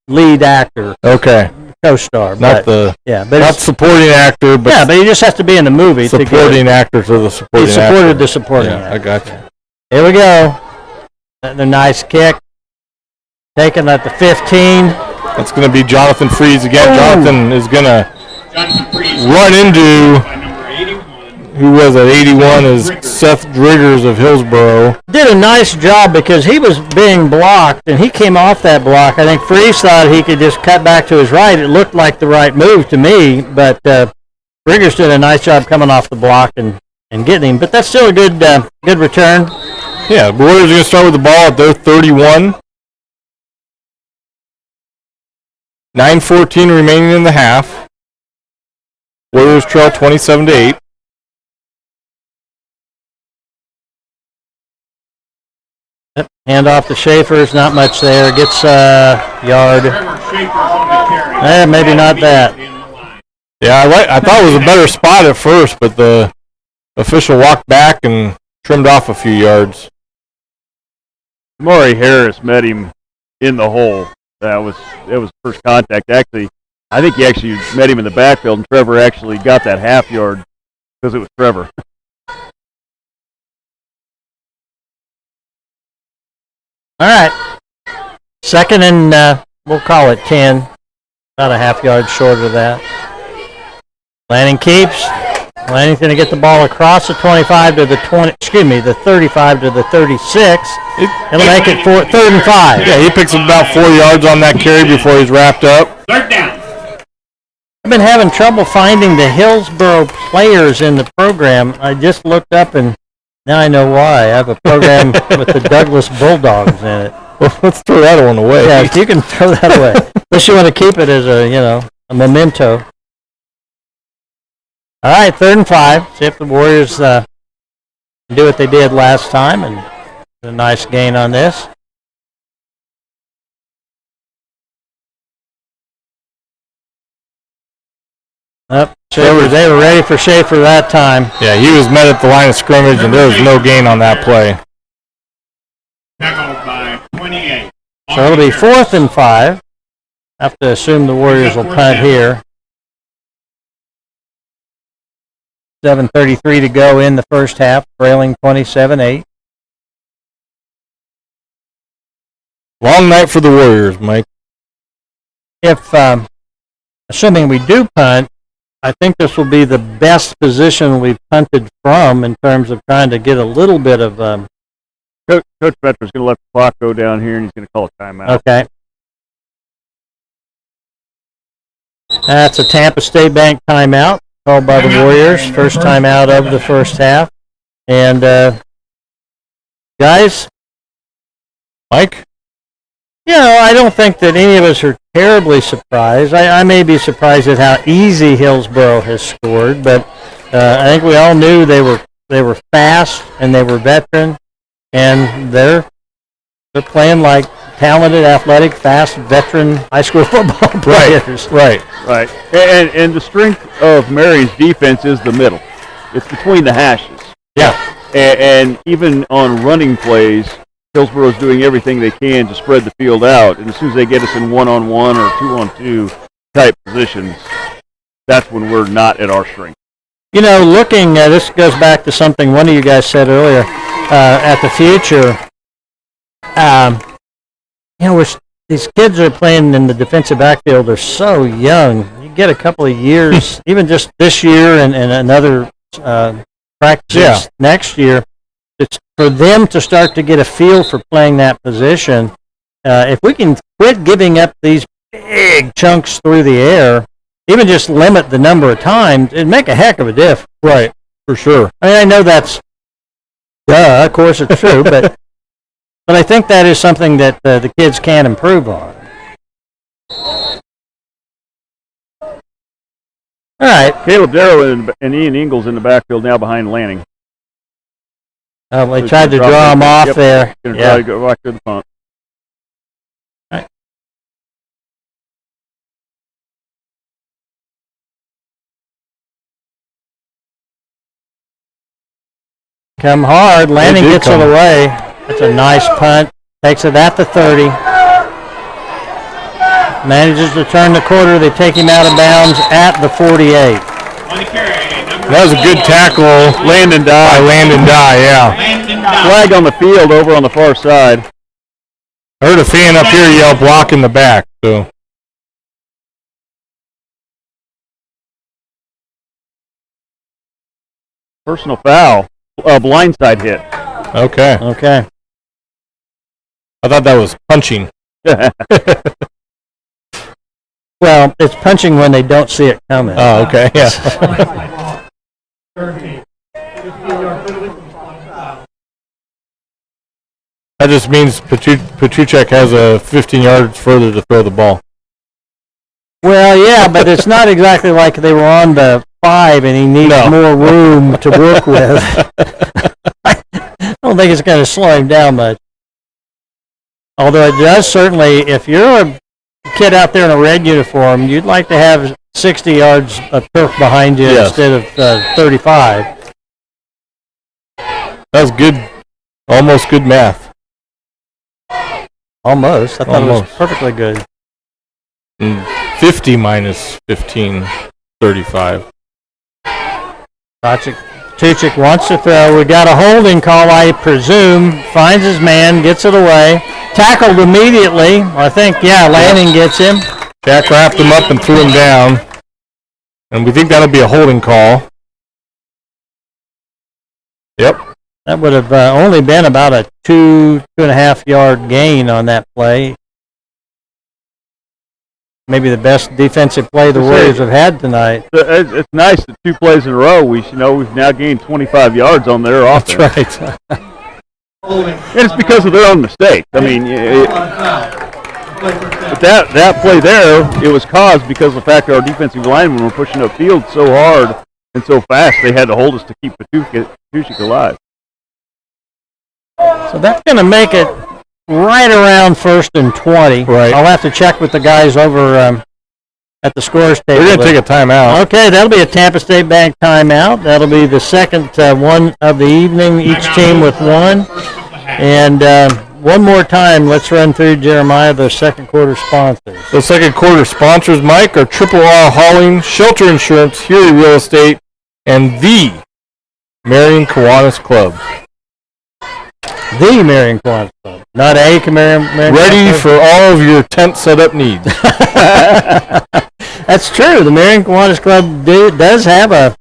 lead actor. Okay. Co-star. Not but not supporting actor, but he just has to be in the movie. supporting actor to the supporting He supported actor. the supporting Yeah, actor. I got you. Here we go. Another nice kick. Taken at the 15. That's going to be Jonathan Freeze again. Oh. Jonathan is going to Jonathan Freeze run into, by number 81. who was at 81, is Seth Driggers of Hillsboro. Did a nice job because he was being blocked, and he came off that block. I think Freeze thought he could just cut back to his right. It looked like the right move to me, but Riggers did a nice job coming off the block and getting him. But that's still a good return. Yeah, the Warriors are going to start with the ball at their 31. 9:14 remaining in the half. Warriors trail 27-8. Hand off to Schaefer's, not much there. Gets yard. Trevor Schaefer's on the carry. Maybe not that. In the line. Yeah, I thought it was a better spot at first, but the official walked back and trimmed off a few yards. Maury Harris met him in the hole. That was first contact. Actually, I think he actually met him in the backfield, and Trevor actually got that half yard because it was Trevor. All right. Second and we'll call it 10. About a half yard short of that. Lanning keeps. Lanning's going to get the ball across the 25 to the 20. Excuse me, the 35 to the 36. It'll make it 3rd and 5. Yeah, he picks up about 4 yards on that carry before he's wrapped up. Third down. I've been having trouble finding the Hillsboro players in the program. I just looked up and now I know why. I have a program with the Douglas Bulldogs in it. Well, let's throw that one away. Yeah, you can throw that away. Unless you want to keep it as a memento. All right, 3rd and 5. See if the Warriors do what they did last time and get a nice gain on this. Schaefer, they were ready for Schaefer that time. Yeah, he was met at the line of scrimmage, and there was no gain on that play. Tackled by 28. So it'll be 4th and 5. Have to assume the Warriors will punt here. 7:33 to go in the first half, trailing 27-8. Long night for the Warriors, Mike. If, assuming we do punt, I think this will be the best position we've punted from in terms of trying to get a little bit of. Coach Metro's going to let the clock go down here, and he's going to call a timeout. Okay. That's a Tampa State Bank timeout called by the Warriors. First timeout of the first half. And, guys, Mike? I don't think that any of us are terribly surprised. I may be surprised at how easy Hillsboro has scored, but I think we all knew they were fast and they were veteran, and they're playing like talented, athletic, fast, veteran high school football players. Right. And the strength of Marion's defense is the middle. It's between the hashes. Yeah. And even on running plays, Hillsboro's doing everything they can to spread the field out. And as soon as they get us in one-on-one or two-on-two type positions, that's when we're not at our strength. You know, looking, this goes back to something one of you guys said earlier, at the future. You know, these kids are playing in the defensive backfield. They're so young. You get a couple of years, even just this year and another practice next year. It's for them to start to get a feel for playing that position. If we can quit giving up these big chunks through the air, even just limit the number of times, it'd make a heck of a diff. Right, for sure. I mean, I know that's, of course it's true, but I think that is something that the kids can improve on. All right. Caleb Darrow and Ian Ingalls in the backfield now behind Lanning. They tried to draw him off there. Going to try to go back to the punt. Right. Come hard. Lanning gets it away. That's a nice punt. Takes it at the 30. Manages to turn the quarter. They take him out of bounds at the 48. That was a good tackle. Landon Dye. By Landon Dye, yeah. Flag on the field over on the far side. I heard a fan up here yell block in the back. So. Personal foul. Blindside hit. Okay. I thought that was punching. Well, it's punching when they don't see it coming. Oh, okay. Yeah. That just means Petruchek has a 15 yards further to throw the ball. Well, yeah, but it's not exactly like they were on the 5 and he needs more room to work with. I don't think it's going to slow him down much. Although it does certainly, if you're a kid out there in a red uniform, you'd like to have 60 yards of turf behind you instead of 35. That was good, almost good math. Almost. I thought it was perfectly good. 50 minus 15, 35. Tuchik wants to throw. We got a holding call, I presume. Finds his man, gets it away. Tackled immediately. I think, Lanning gets him. Jack wrapped him up and threw him down. And we think that'll be a holding call. Yep. That would have only been about a 2.5 yard gain on that play. Maybe the best defensive play the Warriors have had tonight. It's nice that 2 plays in a row. We've now gained 25 yards on their offense. That's right. And it's because of their own mistake. I mean, but that play there, it was caused because of the fact that our defensive linemen were pushing upfield so hard and so fast they had to hold us to keep Petruchik alive. So that's going to make it right around 1st and 20. Right. I'll have to check with the guys over at the scores table. We're going to take a timeout. Okay, that'll be a Tampa State Bank timeout. That'll be the second one of the evening, each team with one. And one more time, let's run through, Jeremiah, the second quarter sponsors. The second quarter sponsors, Mike, are Triple R Hauling, Shelter Insurance, Huey Real Estate, and the Marion Kiwanis Club. The Marion Kiwanis Club, not a Marion Ready Club. for all of your tent setup needs. That's true. The Marion Kiwanis Club does have a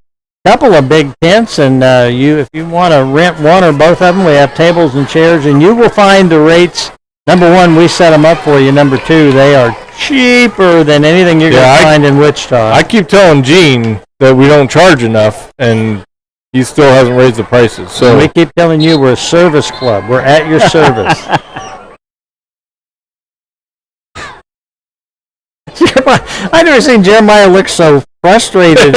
couple of big tents, and if you want to rent one or both of them, we have tables and chairs, and you will find the rates. Number one, we set them up for you. Number two, they are cheaper than anything you're going to find in Wichita. I keep telling Gene that we don't charge enough, and he still hasn't raised the prices. So we keep telling you we're a service club. We're at your service. I've never seen Jeremiah look so frustrated.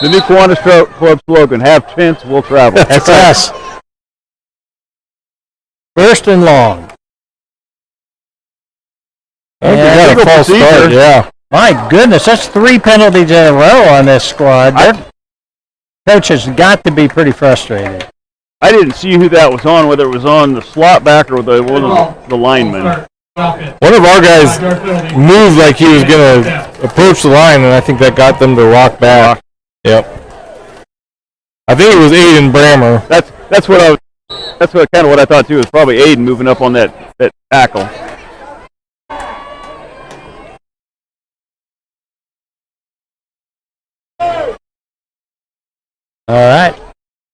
The new Kiwanis Club slogan, have tents, we'll travel. That's us. First and long. I think they got a false start, yeah. My goodness, that's 3 penalties in a row on this squad. Their coach has got to be pretty frustrated. I didn't see who that was on, whether it was on the slot back or one of the linemen. One of our guys moved like he was going to approach the line, and I think that got them to rock back. Yep. I think it was Aiden Brammer. That's kind of what I thought too. It was probably Aiden moving up on that tackle. All right.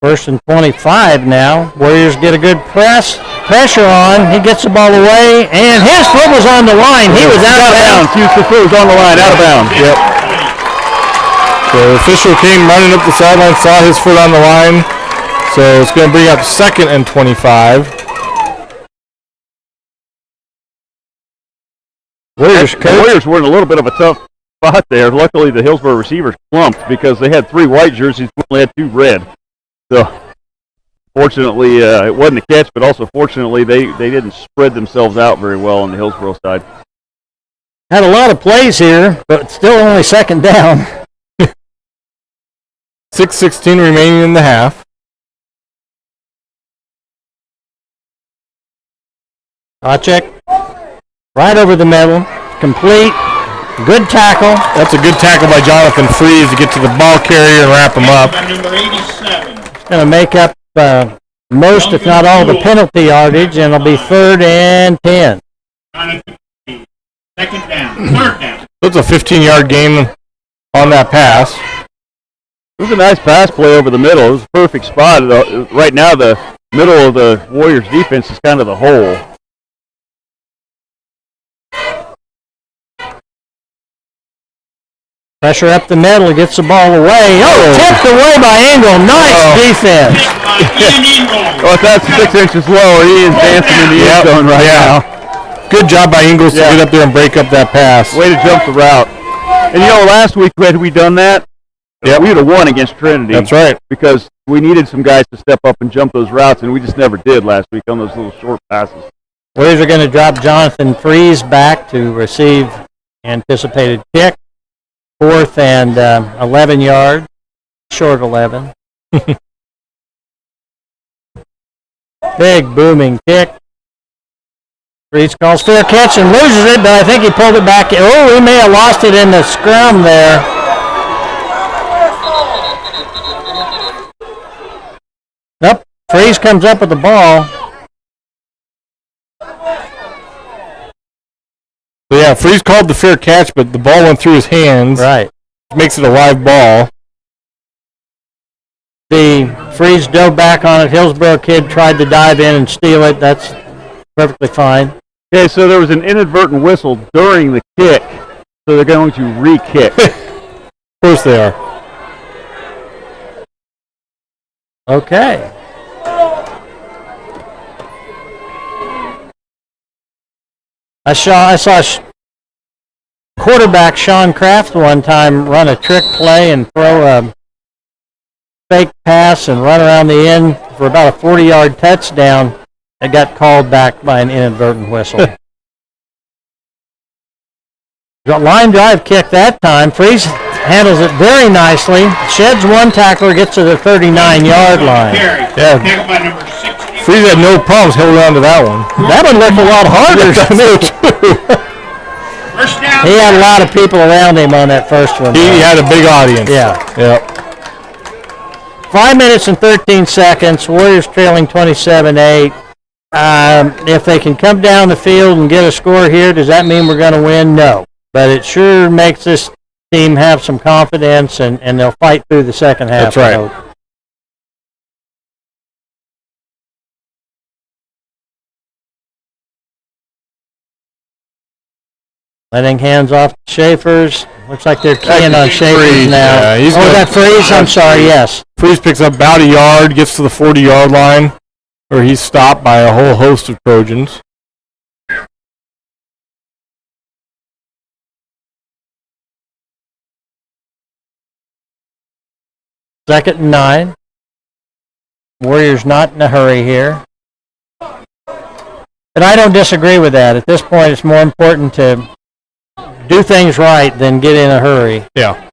First and 25 now. Warriors get a good pressure on. He gets the ball away, and his foot was on the line. He was out of bounds. His foot was on the line, out of bounds. Yep. So the official came running up the sideline, saw his foot on the line. So it's going to bring up 2nd and 25. The Warriors were in a little bit of a tough spot there. Luckily, the Hillsboro receivers clumped because they had 3 white jerseys, only had 2 red. So, fortunately, it wasn't a catch, but also fortunately, they didn't spread themselves out very well on the Hillsboro side. Had a lot of plays here, but still only 2nd down. 6:16 remaining in the half. Check. Right over the middle. Complete. Good tackle. That's a good tackle by Jonathan Freeze to get to the ball carrier and wrap him up. Number 87. Going to make up most, if not all, the penalty yardage, and it'll be 3rd and 10. 2nd down. 3rd down. That's a 15-yard gain on that pass. It was a nice pass play over the middle. It was a perfect spot. Right now, the middle of the Warriors' defense is kind of the hole. Pressure up the middle, gets the ball away. Tipped away by Engel. Nice defense. Well, that's 6 inches lower. He is dancing in the end zone right now. Good job by Ingles to get up there and break up that pass. Way to jump the route. And last week had we done that, we would have won against Trinity. That's right. Because we needed some guys to step up and jump those routes, and we just never did last week on those little short passes. Warriors are going to drop Jonathan Freeze back to receive anticipated kick. 4th and 11 yards, short 11. Big booming kick. Freeze calls fair catch and loses it, but I think he pulled it back. Oh, he may have lost it in the scrum there. Nope. Freeze comes up with the ball. So yeah, Freeze called the fair catch, but the ball went through his hands. Right. Makes it a live ball. The Freeze dove back on it. Hillsboro kid tried to dive in and steal it. That's perfectly fine. Okay, so there was an inadvertent whistle during the kick, so they're going to re-kick. Of course they are. Okay. I saw quarterback Sean Kraft one time run a trick play and throw a fake pass and run around the end for about a 40-yard touchdown. It got called back by an inadvertent whistle. Got line drive kick that time. Freeze handles it very nicely. Sheds one tackler, gets to the 39-yard line. Yeah. Freeze had no problems holding on to that one. That one looked a lot harder to me. He had a lot of people around him on that first one. He had a big audience. Yeah. Yep. 5 minutes and 13 seconds. Warriors trailing 27-8. If they can come down the field and get a score here, does that mean we're going to win? No. But it sure makes this team have some confidence, and they'll fight through the second half. That's right. Letting hands off to Schaefer's. Looks like they're keying on Schaefer's now. Yeah, that Freeze? I'm sorry, yes. Freeze picks up about a yard, gets to the 40-yard line, where he's stopped by a whole host of Trojans. Second and 9. Warriors not in a hurry here. But I don't disagree with that. At this point, it's more important to do things right than get in a hurry. Yeah.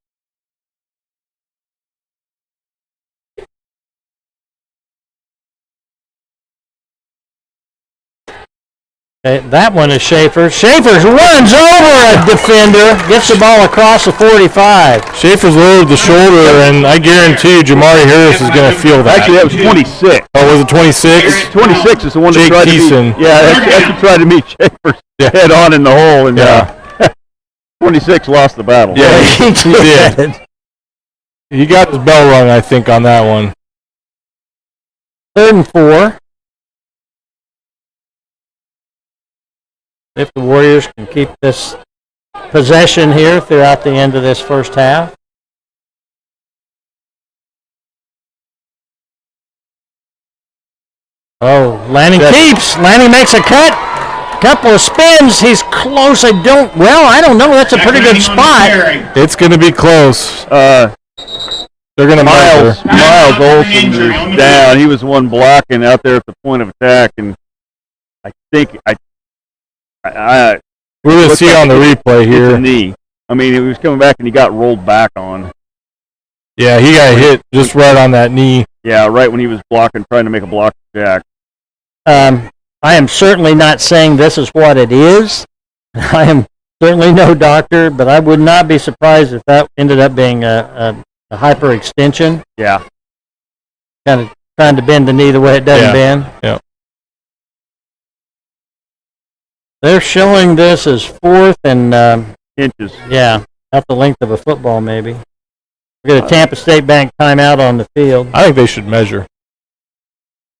Okay, that one is Schaefer. Schaefer runs over a defender, gets the ball across the 45. Schaefer's lowered the shoulder, and I guarantee you Jamari Harris is going to feel that. Actually, that was 26. Oh, was it 26? 26 is the one that Jake tried Thiessen. to meet. Yeah, that's who tried to meet Schaefer's head on in the hole, and 26 lost the battle. Yeah, he did. He got his bell rung, I think, on that one. 3rd and 4. If the Warriors can keep this possession here throughout the end of this first half. Oh, Lanning keeps. Lanning makes a cut. Couple of spins. He's close. I don't know. That's a pretty good spot. It's going to be close. They're going to Miles Olsen is down. He was the one blocking out there at the point of attack, and I think we're going to see on the replay here. It's a knee. I mean, he was coming back and he got rolled back on. Yeah, he got hit just right on that knee. Yeah, right when he was blocking, trying to make a block jack. I am certainly not saying this is what it is. I am certainly no doctor, but I would not be surprised if that ended up being a hyperextension. Yeah. Kind of trying to bend the knee the way it doesn't bend. Yeah. They're showing this as 4th and inches. Yeah, about the length of a football, maybe. We got a Tampa State Bank timeout on the field. I think they should measure.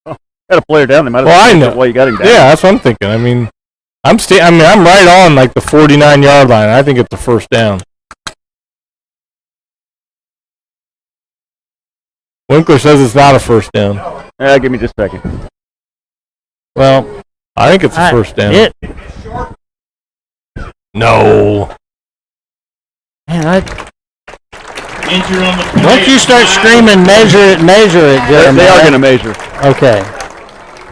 Oh, got a player down. They might have I know. Why you got him down. Yeah, that's what I'm thinking. I mean, I'm right on like the 49-yard line. I think it's a first down. Winkler says it's not a first down. Give me just a second. Well, I think it's a first down. No. Man, once you start screaming, measure it, Jeremy. They are going to measure. Okay.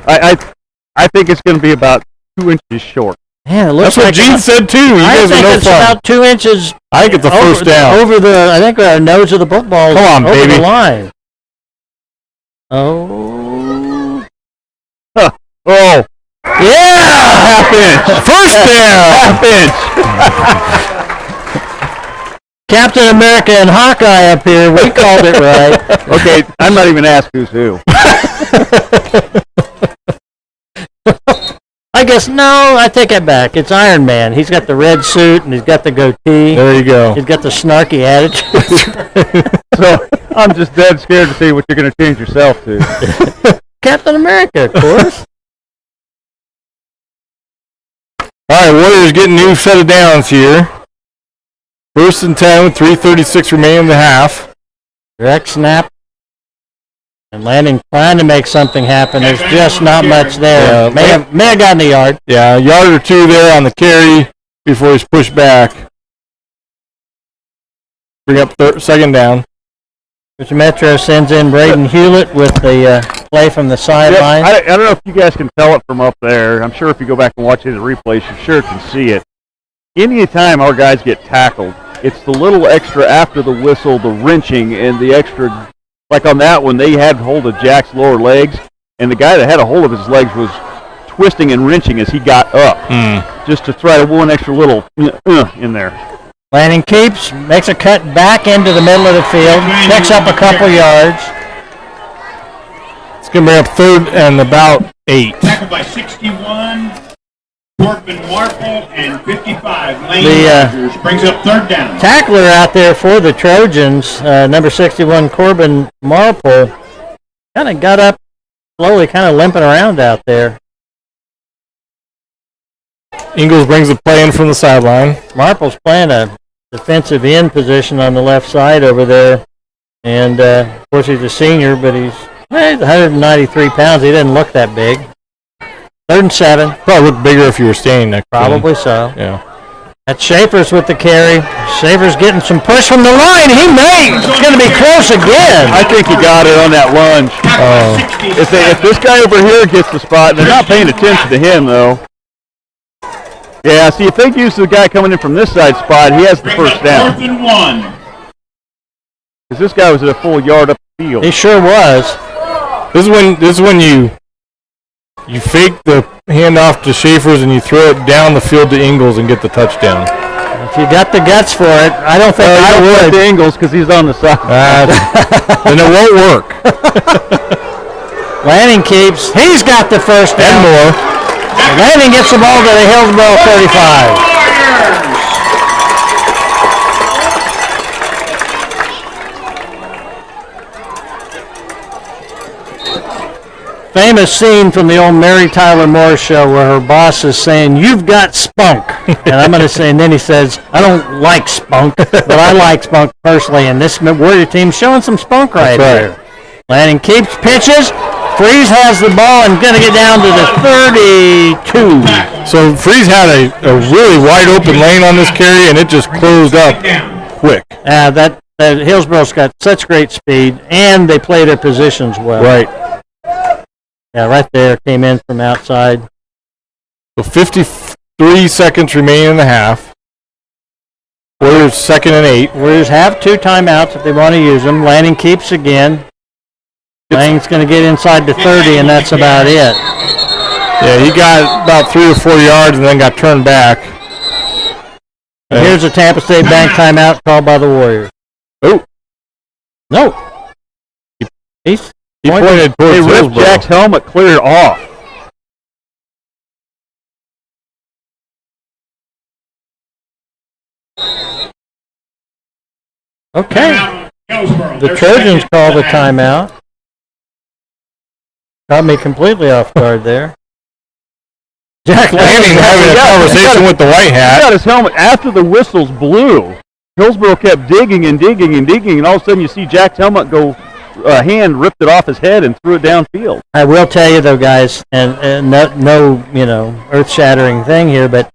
I think it's going to be about 2 inches short. Man, it looks That's what Gene said too. You guys are no it's fun. about 2 inches. I think it's a first down. Over the, I think our nose of the football. Come on, over baby. the line. Oh. Huh. Oh. Yeah! Half inch. First down. Half inch. Captain America and Hawkeye up here. We called it right. Okay, I'm not even asked who's who. I guess, no, I take it back. It's Iron Man. He's got the red suit and he's got the goatee. There you go. He's got the snarky attitude. So I'm just dead scared to see what you're going to change yourself to. Captain America, of course. All right, Warriors getting new set of downs here. 1st and 10 with 3:36 remaining in the half. Direct snap. And Lanning trying to make something happen. There's just not much there. May have gotten a yard. Yeah, a yard or two there on the carry before he's pushed back. Bring up 2nd down. Mr. Metro sends in Braden Hewlett with the play from the sideline. I don't know if you guys can tell it from up there. I'm sure if you go back and watch it in the replays, you sure can see it. Any time our guys get tackled, it's the little extra after the whistle, the wrenching, and the extra, like on that one, they had hold of Jack's lower legs, and the guy that had a hold of his legs was twisting and wrenching as he got up, just to try to one extra little in there. Lanning keeps, makes a cut back into the middle of the field, picks up a couple yards. It's going to bring up 3rd and about 8. Tackled by 61, Corbin Marple, and 55, Lane Rogers. Brings up 3rd down. Tackler out there for the Trojans, number 61, Corbin Marple, kind of got up slowly, kind of limping around out there. Ingles brings the play in from the sideline. Marple's playing a defensive end position on the left side over there. And, of course, he's a senior, but he's 193 pounds. He doesn't look that big. 3rd and 7. Probably look bigger if you were standing next to him. Probably so. Yeah. That's Schaefer's with the carry. Schaefer's getting some push from the line. He may. It's going to be close again. I think he got it on that lunge. If this guy over here gets the spot, they're not paying attention to him, though. Yeah, see, if they use the guy coming in from this side spot, he has the first down. Because this guy was at a full yard up the field. He sure was. This is when you fake the handoff to Schaefer's and you throw it down the field to Ingles and get the touchdown. If you got the guts for it, I don't think I would. The Ingles because he's on the side. Then it won't work. Lanning keeps. He's got the first down. And more. Lanning gets the ball to the Hillsboro 35. Famous scene from the old Mary Tyler Moore show where her boss is saying, "You've got spunk." And I'm going to say, and then he says, "I don't like spunk, but I like spunk personally." And this Warrior team's showing some spunk right here. Lanning keeps, pitches. Freeze has the ball and going to get down to the 32. So Freeze had a really wide open lane on this carry, and it just closed up quick. That Hillsboro's got such great speed, and they play their positions well. Right. Yeah, right there, came in from outside. So 53 seconds remaining in the half. Warriors 2nd and 8. Warriors have 2 timeouts if they want to use them. Lanning keeps again. Lang's going to get inside the 30, and that's about it. Yeah, he got about 3 or 4 yards and then got turned back. Here's a Tampa State Bank timeout called by the Warriors. Oh. No. He pointed towards They ripped Hillsboro. Jack's helmet clear off. Okay. The Trojans call the timeout. Got me completely off guard there. Jack Lanning having a conversation with the white He hat. got his helmet after the whistles blew. Hillsboro kept digging and digging and digging, and all of a sudden you see Jack's helmet go, hand ripped it off his head and threw it downfield. I will tell you though, guys, and no earth-shattering thing here, but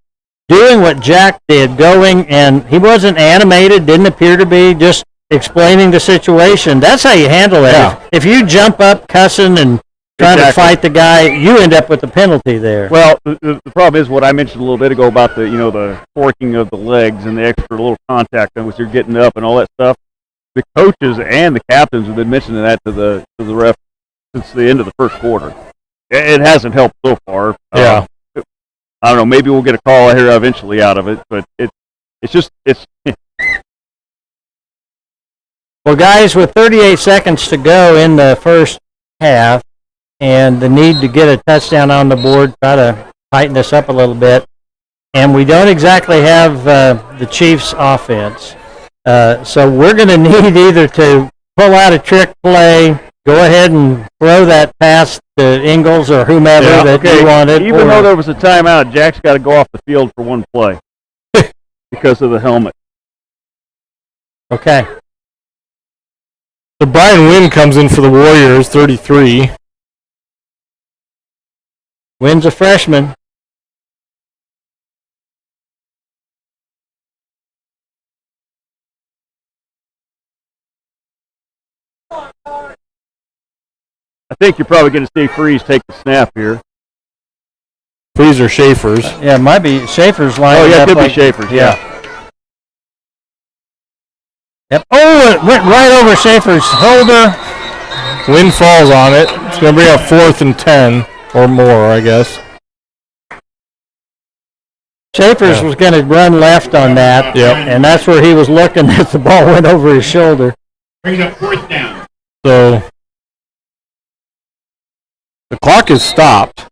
doing what Jack did, going, and he wasn't animated, didn't appear to be, just explaining the situation. That's how you handle it. Yeah. If you jump up cussing and trying to fight the guy, you end up with the penalty there. Well, the problem is what I mentioned a little bit ago about the forking of the legs and the extra little contact as you're getting up and all that stuff. The coaches and the captains have been mentioning that to the ref since the end of the first quarter. It hasn't helped so far. Yeah. I don't know. Maybe we'll get a call here eventually out of it, but it's just. Well, guys, with 38 seconds to go in the first half, and the need to get a touchdown on the board, try to tighten this up a little bit, and we don't exactly have the Chiefs' offense. So we're going to need either to pull out a trick play, go ahead and throw that pass to Ingles or whomever that you wanted. Even though there was a timeout, Jack's got to go off the field for one play because of the helmet. Okay. So Brian Wynn comes in for the Warriors, 33. Wynn's a freshman. I think you're probably going to see Freeze take the snap here. Freeze or Schaefer's. Yeah, it might be Schaefer's line. Oh, yeah, it could be Schaefer's, yeah. Yep. Oh, it went right over Schaefer's shoulder. Wynn falls on it. It's going to bring up 4th and 10 or more, I guess. Schaefer's was going to run left on that. Yep. And that's where he was looking as the ball went over his shoulder. Brings up 4th down. So the clock is stopped.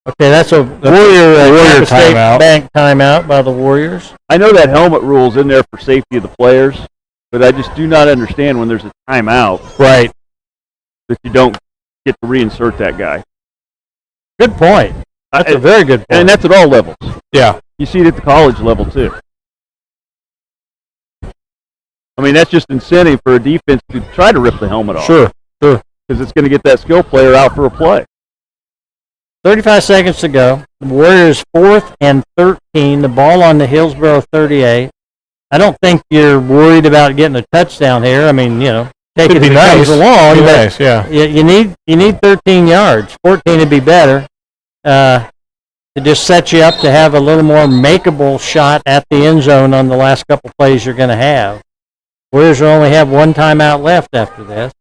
Okay, that's a Warrior State timeout. Bank timeout by the Warriors. I know that helmet rule's in there for safety of the players, but I just do not understand when there's a timeout Right. that you don't get to reinsert that guy. Good point. That's a very good point. And that's at all levels. Yeah. You see it at the college level, too. I mean, that's just incentive for a defense to try to rip the helmet off. Sure. Because it's going to get that skill player out for a play. 35 seconds to go. The Warriors 4th and 13. The ball on the Hillsboro 38. I don't think you're worried about getting a touchdown here. I mean, take it as it comes along. Nice, yeah. You need 13 yards. 14 would be better. To just set you up to have a little more makeable shot at the end zone on the last couple plays you're going to have. Warriors will only have one timeout left after this.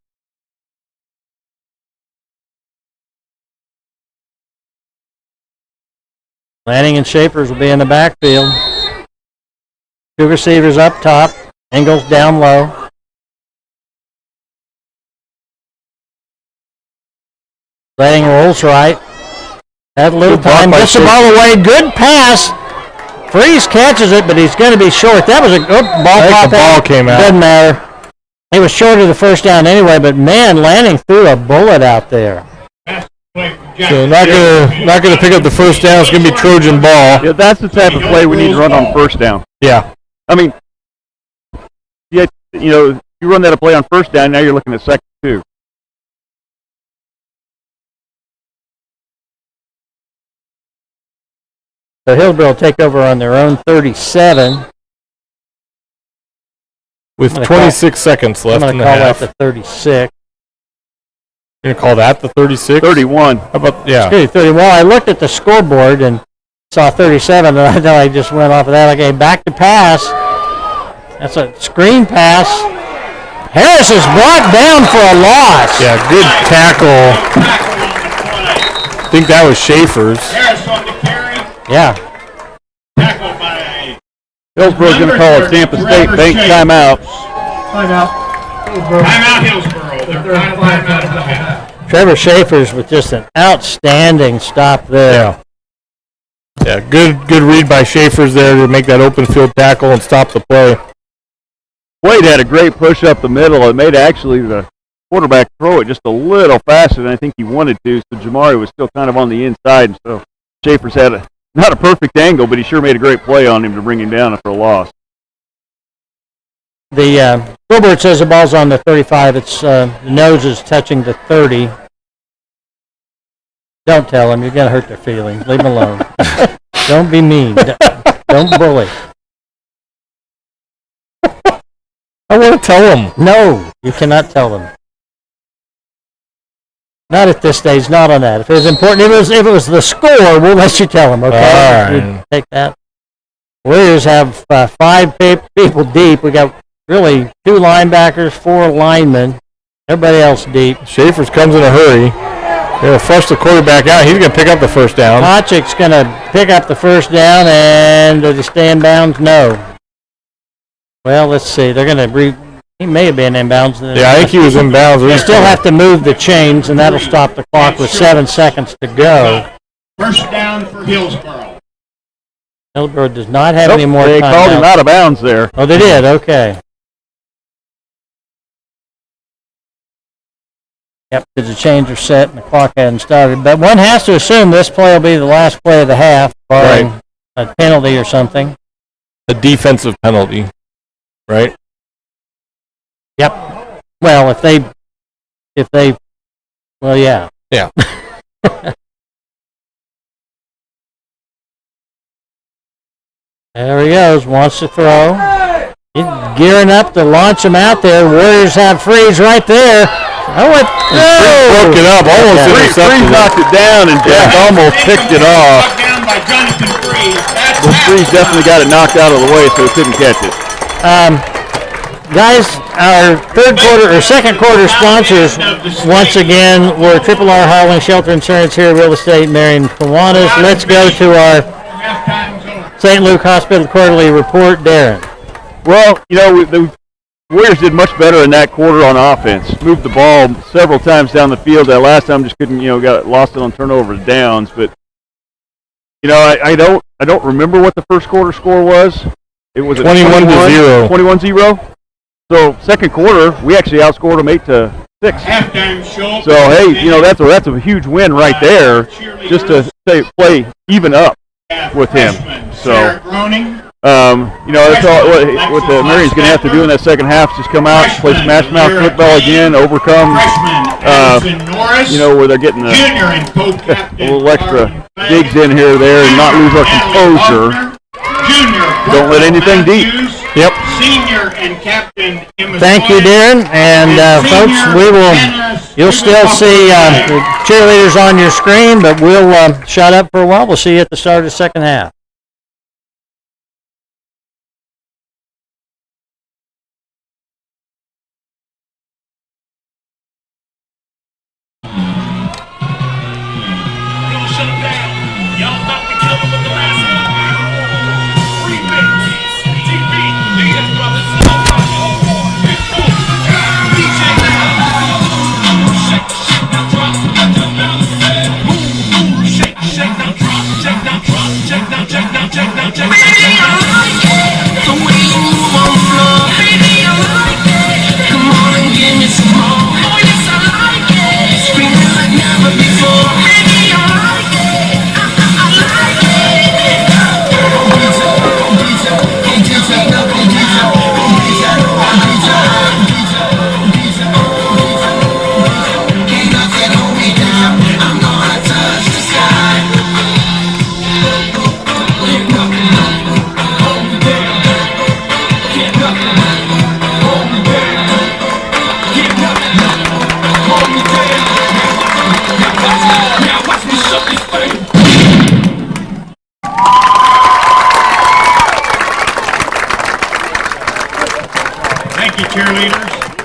Lanning and Schaefer's will be in the backfield. Two receivers up top. Ingles down low. Lanning rolls right. Had a little time. Gets the ball away. Good pass. Freeze catches it, but he's going to be short. That was a good ball pop out. The ball came out. Doesn't matter. He was short of the first down anyway, but man, Lanning threw a bullet out there. So not gonna pick up the first down. It's gonna be Trojan ball. Yeah, that's the type of play we need to run on first down. Yeah. I mean, yeah, you run that play on first down, now you're looking at second two. So Hillsboro will take over on their own 37. With 26 seconds left in the half. I'm going to call that the 36. You're going to call that the 36? 31. How about, yeah. Excuse me, 31. I looked at the scoreboard and saw 37, and I thought I just went off of that. Okay, back to pass. That's a screen pass. Harris is brought down for a loss. Yeah, good tackle. I think that was Schaefer's. Harris on the carry. Yeah. Tackled by Hillsboro's going to call a Tampa State bank timeout. Timeout Hillsboro. They're final timeout of the half. Trevor Schaefer's with just an outstanding stop there. Yeah, good read by Schaefer's there to make that open field tackle and stop the play. Wade had a great push up the middle. It made actually the quarterback throw it just a little faster than I think he wanted to, so Jamari was still kind of on the inside, and so Schaefer's had not a perfect angle, but he sure made a great play on him to bring him down after a loss. The scoreboard says the ball's on the 35. It's the nose is touching the 30. Don't tell them. You're going to hurt their feelings. Leave them alone. Don't be mean. Don't bully. I want to tell them. No, you cannot tell them. Not at this stage. Not on that. If it was important, if it was the score, we'll let you tell them. Okay. All right. You take that. Warriors have 5 people deep. We got really 2 linebackers, 4 linemen. Everybody else deep. Schaefer's comes in a hurry. They'll flush the quarterback out. He's going to pick up the first down. Hotchick's going to pick up the first down, and does he stay in bounds? No. Well, let's see. They're going to he may have been in bounds. Yeah, I think he was in bounds. They still have to move the chains, and that'll stop the clock with 7 seconds to go. First down for Hillsboro. Hillsboro does not have any more time. They called him out of bounds there. Oh, they did? Okay. Yep, because the chains are set and the clock hadn't started. But one has to assume this play will be the last play of the half, barring a penalty or something. A defensive penalty, right? Yep. Well, well, yeah. Yeah. There he goes. Wants to throw. He's gearing up to launch him out there. Warriors have Freeze right there. Oh, it broke it up. Almost intercepted Freeze knocked it down, and Jack almost picked it off. Knocked down by Jonathan Freeze. But Freeze definitely got it knocked out of the way, so he couldn't catch it. Guys, our second quarter sponsors once again were Triple R Hauling, Shelter Insurance here, Real Estate, Marion, Kiwanis. Let's go to our St. Luke Hospital Quarterly Report. Darren. Well, the Warriors did much better in that quarter on offense. Moved the ball several times down the field. That last time just couldn't, got lost it on turnover downs. But I don't remember what the first quarter score was. It was 21-0. 21-0. So second quarter, we actually outscored them 8-6. Halftime show. So hey, that's a huge win right there, just to play even up with him. So That's all, what the Marion's going to have to do in that second half is just come out, play smash mouth football again, overcome, where they're getting a little extra digs in here or there and not lose our composure. Don't let anything deep. Yep. Senior and Captain Thank you, Darren. And folks, you'll still see the cheerleaders on your screen, but we'll shut up for a while. We'll see you at the start of the second half.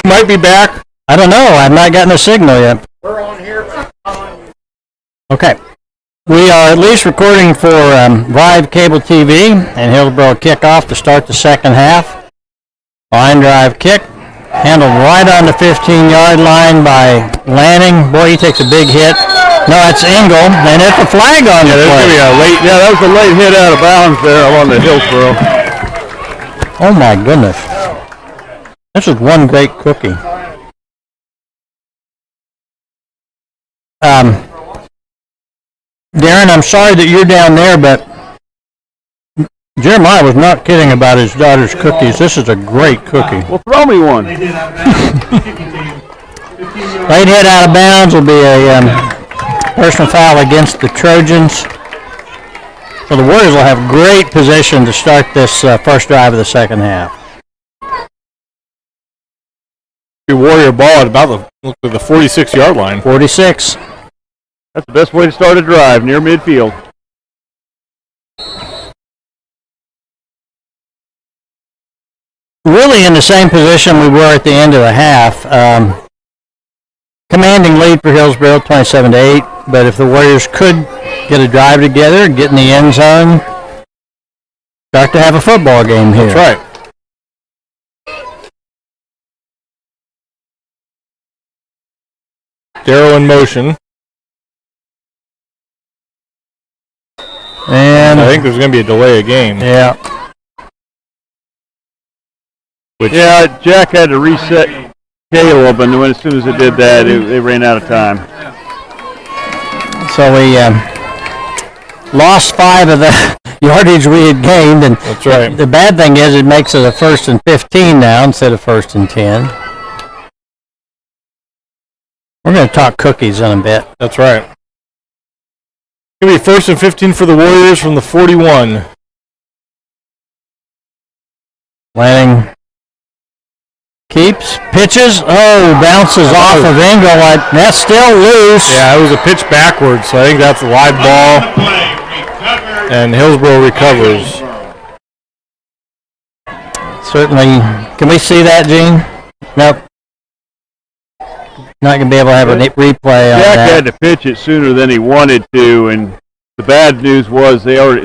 Might be back. I don't know. I've not gotten a signal yet. We're on here. Okay. We are at least recording for live cable TV and Hillsboro kickoff to start the second half. Line drive kick, handled right on the 15-yard line by Lanning. Boy, he takes a big hit. No, that's Engel, and it's a flag on the play. That was a late hit out of bounds there along the Hillsboro. Oh my goodness. This is one great cookie. Darren, I'm sorry that you're down there, but Jeremiah was not kidding about his daughter's cookies. This is a great cookie. Well, throw me one. Late hit out of bounds will be a personal foul against the Trojans. So the Warriors will have great position to start this first drive of the second half. Warrior ball at about the 46-yard line. 46. That's the best way to start a drive, near midfield. Really in the same position we were at the end of the half. Commanding lead for Hillsboro, 27-8. But if the Warriors could get a drive together, get in the end zone, start to have a football game here. That's right. Darrow in motion. And I think there's going to be a delay of game. Yeah. Jack had to reset Caleb, and as soon as it did that, they ran out of time. So we lost 5 of the yardage we had gained, and that's right. The bad thing is it makes it a 1st and 15 now instead of 1st and 10. We're going to talk cookies in a bit. That's right. It's going to be 1st and 15 for the Warriors from the 41. Lanning keeps, pitches, bounces off of Engel. That's still loose. Yeah, it was a pitch backwards, so I think that's a live ball. And Hillsboro recovers. Certainly. Can we see that, Gene? Nope. Not going to be able to have a replay on Jack that. had to pitch it sooner than he wanted to, and the bad news was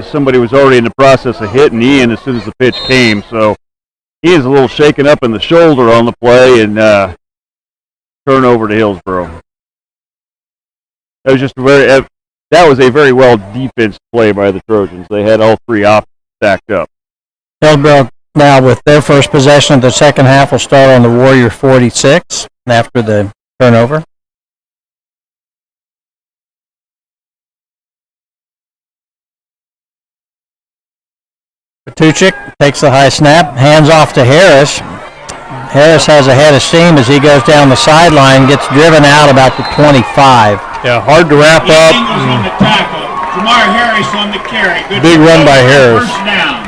somebody was already in the process of hitting Ian as soon as the pitch came, so Ian's a little shaken up in the shoulder on the play, and turnover to Hillsboro. That was a very well defense play by the Trojans. They had all 3 off stacked up. Hillsboro now with their first possession of the second half will start on the Warrior 46 after the turnover. Petuchik takes the high snap, hands off to Harris. Harris has a head of steam as he goes down the sideline, gets driven out about the 25. Yeah, hard to wrap up. Eagles on the tackle. Jamar Harris on the carry. Good Big run by Harris. First down.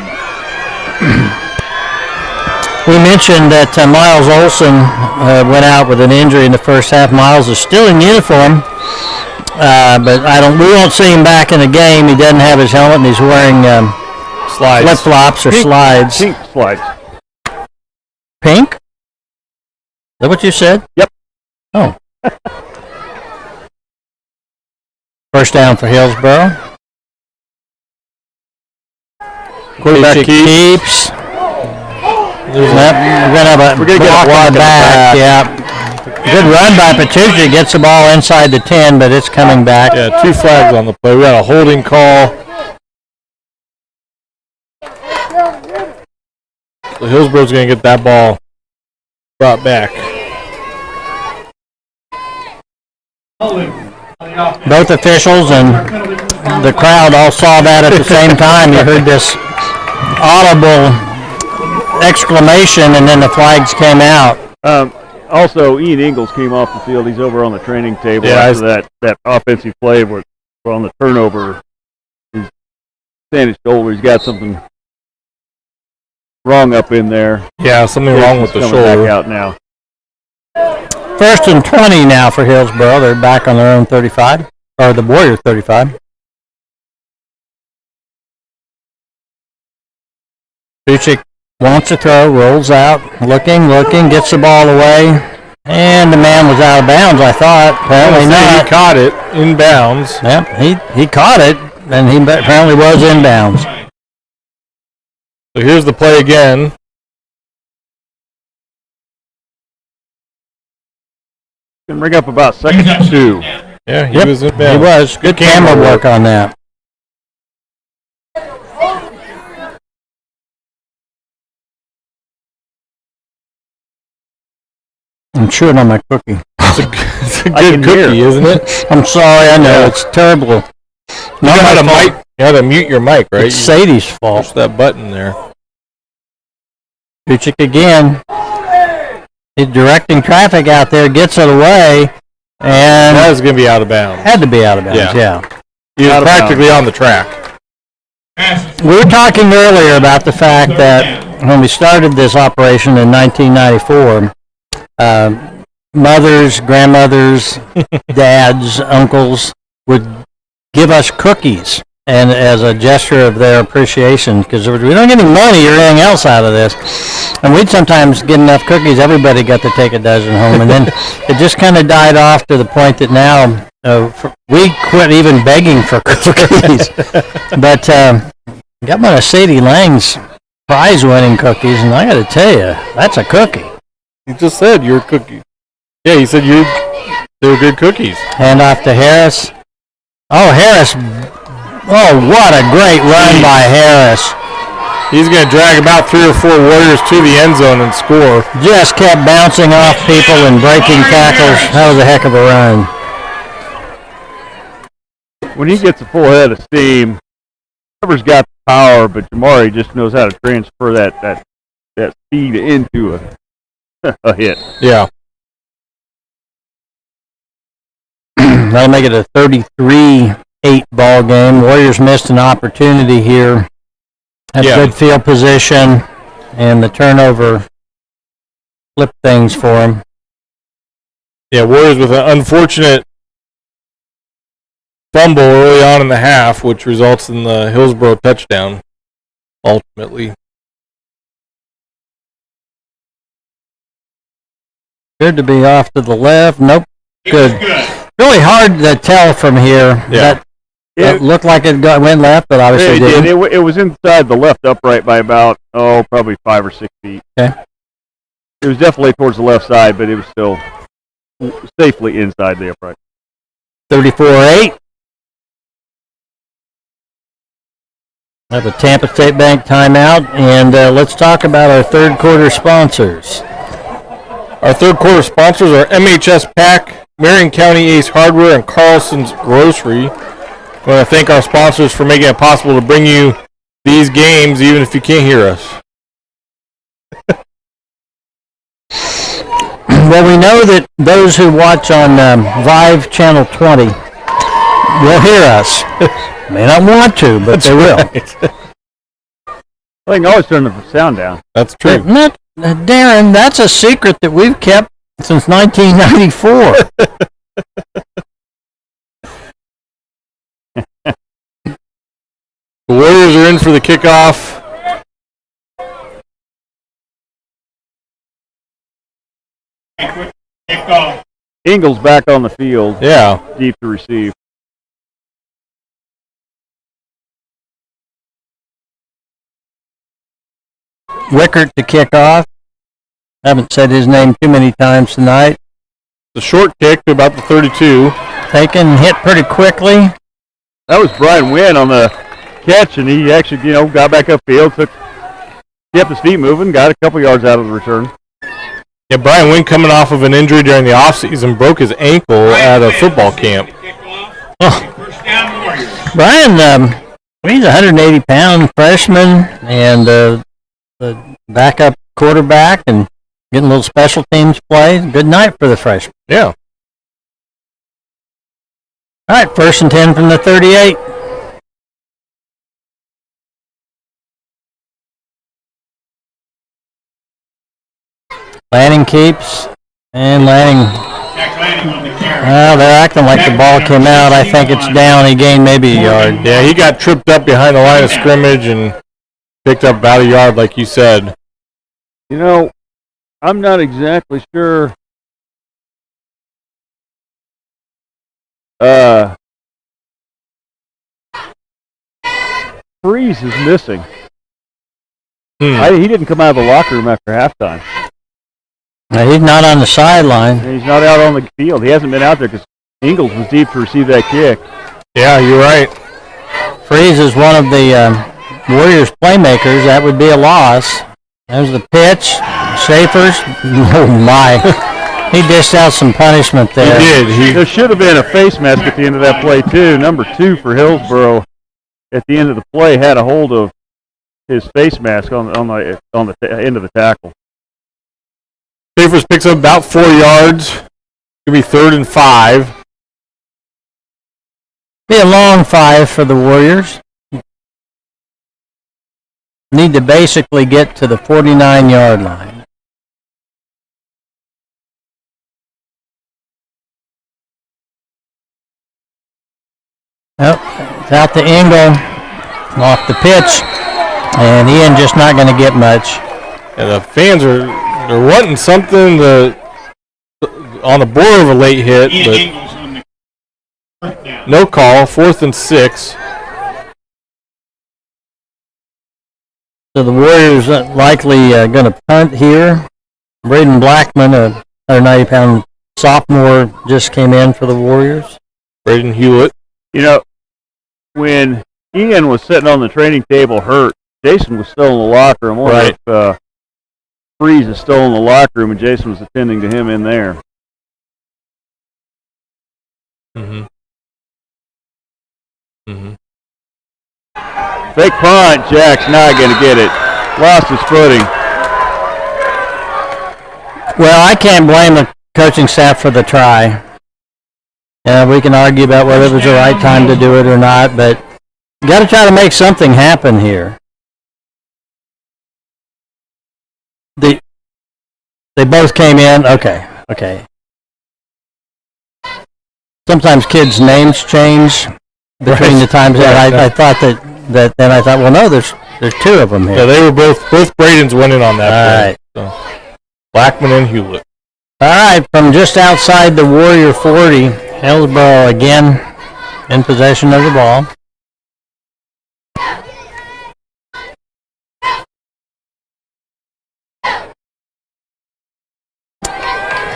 We mentioned that Miles Olson went out with an injury in the first half. Miles is still in uniform, but we won't see him back in the game. He doesn't have his helmet, and he's wearing Slides. flip-flops or slides. Pink slides. Pink? Is that what you said? Yep. Oh. First down for Hillsboro. Quarterback keeps. We're going to get a block in the back. Yeah. Good run by Petuchik. Gets the ball inside the 10, but it's coming back. Yeah, 2 flags on the play. We got a holding call. So Hillsboro's going to get that ball brought back. Both officials and the crowd all saw that at the same time. You heard this audible exclamation, and then the flags came out. Also, Ian Ingles came off the field. He's over on the training table after that offensive play where on the turnover. He's standing his shoulder. He's got something wrong up in there. Yeah, something wrong with the shoulder. Back out now. First and 20 now for Hillsboro. They're back on their own 35, or the Warrior 35. Petuchik wants to throw, rolls out, looking, gets the ball away, and the man was out of bounds, I thought. Apparently not. He caught it in bounds. Yep, he caught it, and he apparently was in bounds. So here's the play again. Can bring up about second and 2. Yeah, he was in bounds. He was. Good camera work on that. I'm chewing on my cookie. It's a good cookie, isn't it? I'm sorry, I know, it's terrible. You had to mute your mic, right? It's Sadie's fault. Push that button there. Petuchik again. He's directing traffic out there, gets it away, and that was going to be out of bounds. Had to be out of bounds, yeah. He was practically on the track. We were talking earlier about the fact that when we started this operation in 1994, mothers, grandmothers, dads, uncles would give us cookies, and as a gesture of their appreciation, because we don't get any money or anything else out of this. And we'd sometimes get enough cookies, everybody got to take a dozen home, and then it just kind of died off to the point that now we quit even begging for cookies. But got one of Sadie Lang's prize-winning cookies, and I got to tell you, that's a cookie. You just said your cookies. Yeah, you said they were good cookies. Hand off to Harris. Oh, Harris. Oh, what a great run by Harris. He's going to drag about 3 or 4 Warriors to the end zone and score. Just kept bouncing off people and breaking tackles. That was a heck of a run. When he gets a full head of steam, whoever's got the power, but Jamari just knows how to transfer that speed into a hit. Yeah. That'll make it a 33-8 ball game. Warriors missed an opportunity here. Had good field position, and the turnover flipped things for him. Yeah, Warriors with an unfortunate fumble early on in the half, which results in the Hillsboro touchdown, ultimately. Good to be off to the left. Nope. Good. Really hard to tell from here. Yeah. It looked like it went left, but obviously it didn't. It was inside the left upright by about, probably 5 or 6 feet. Okay. It was definitely towards the left side, but it was still safely inside the upright. 34-8. I have a Tampa State Bank timeout, and let's talk about our third quarter sponsors. Our third quarter sponsors are MHS Pack, Marion County Ace Hardware, and Carlson's Grocery. I want to thank our sponsors for making it possible to bring you these games even if you can't hear us. Well, we know that those who watch on Vive Channel 20 will hear us. May not want to, but they will. I can always turn the sound down. That's true. Darren, that's a secret that we've kept since 1994. The Warriors are in for the kickoff. Kickoff. Ingles back on the field. Yeah. Deep to receive. Wickert to kick off. Haven't said his name too many times tonight. The short kick to about the 32. Taken, hit pretty quickly. That was Brian Wynn on the catch, and he actually, got back upfield, kept his feet moving, got a couple yards out of the return. Yeah, Brian Wynn coming off of an injury during the offseason, broke his ankle at a football camp. First down, Warriors. Brian, he's a 180-pound freshman and the backup quarterback and getting a little special teams play. Good night for the freshman. Yeah. All right, 1st and 10 from the 38. Lanning keeps, and Lanning, Jack Lanning on the carry. well, they're acting like the ball came out. I think it's down. He gained maybe a yard. Yeah, he got tripped up behind the line of scrimmage and picked up about a yard, like you said. I'm not exactly sure. Freeze is missing. He didn't come out of the locker room after halftime. He's not on the sideline. And he's not out on the field. He hasn't been out there because Ingles was deep to receive that kick. Yeah, you're right. Freeze is one of the Warriors playmakers. That would be a loss. There's the pitch. Schaefer's. Oh, my. He dished out some punishment there. He did. There should have been a face mask at the end of that play, too. Number 2 for Hillsboro at the end of the play had a hold of his face mask on the end of the tackle. Schaefer's picks up about 4 yards. Could be 3rd and 5. Be a long 5 for the Warriors. Need to basically get to the 49-yard line. It's out to Engel, off the pitch, and Ian just not going to get much. And the fans they're wanting something on the border of a late hit, but no call. 4th and 6. So the Warriors are likely going to punt here. Braden Blackman, a 190-pound sophomore, just came in for the Warriors. Braden Hewlett. When Ian was sitting on the training table hurt, Jason was still in the locker room. Right. If Freeze is still in the locker room and Jason was attending to him in there. Fake punt. Jack's not going to get it. Lost his footing. Well, I can't blame the coaching staff for the try. We can argue about whether it was the right time to do it or not, but you got to try to make something happen here. They both came in. Okay. Sometimes kids' names change between the times that I thought that then I thought, well, no, there's 2 of them here. Yeah, they were both Bradens winning on that All play. right. So, Blackman and Hewlett. All right, from just outside the Warrior 40, Hillsboro again in possession of the ball.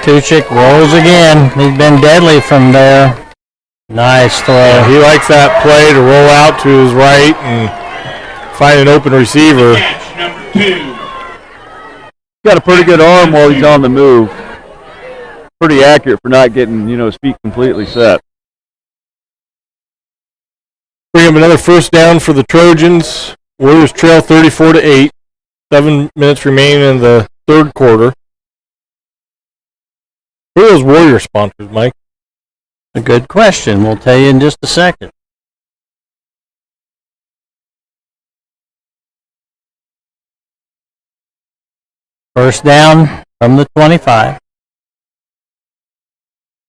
Tuchik rolls again. He's been deadly from there. Nice throw. Yeah, he likes that play to roll out to his right and find an open receiver. Catch number 2. Got a pretty good arm while he's on the move. Pretty accurate for not getting, his feet completely set. Bring up another first down for the Trojans. Warriors trail 34-8. 7 minutes remaining in the third quarter. Who are those Warrior sponsors, Mike? A good question. We'll tell you in just a second. First down from the 25.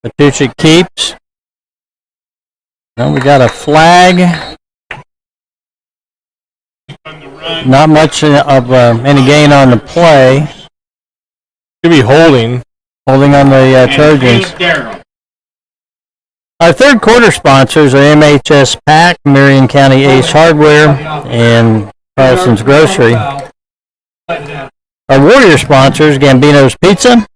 Matuchik keeps. Now we got a flag. Not much of any gain on the play. Could be holding. Holding on the Trojans. Our third quarter sponsors are MHS Pack, Marion County Ace Hardware, and Carlson's Grocery. Our Warrior sponsors, Gambino's Pizza,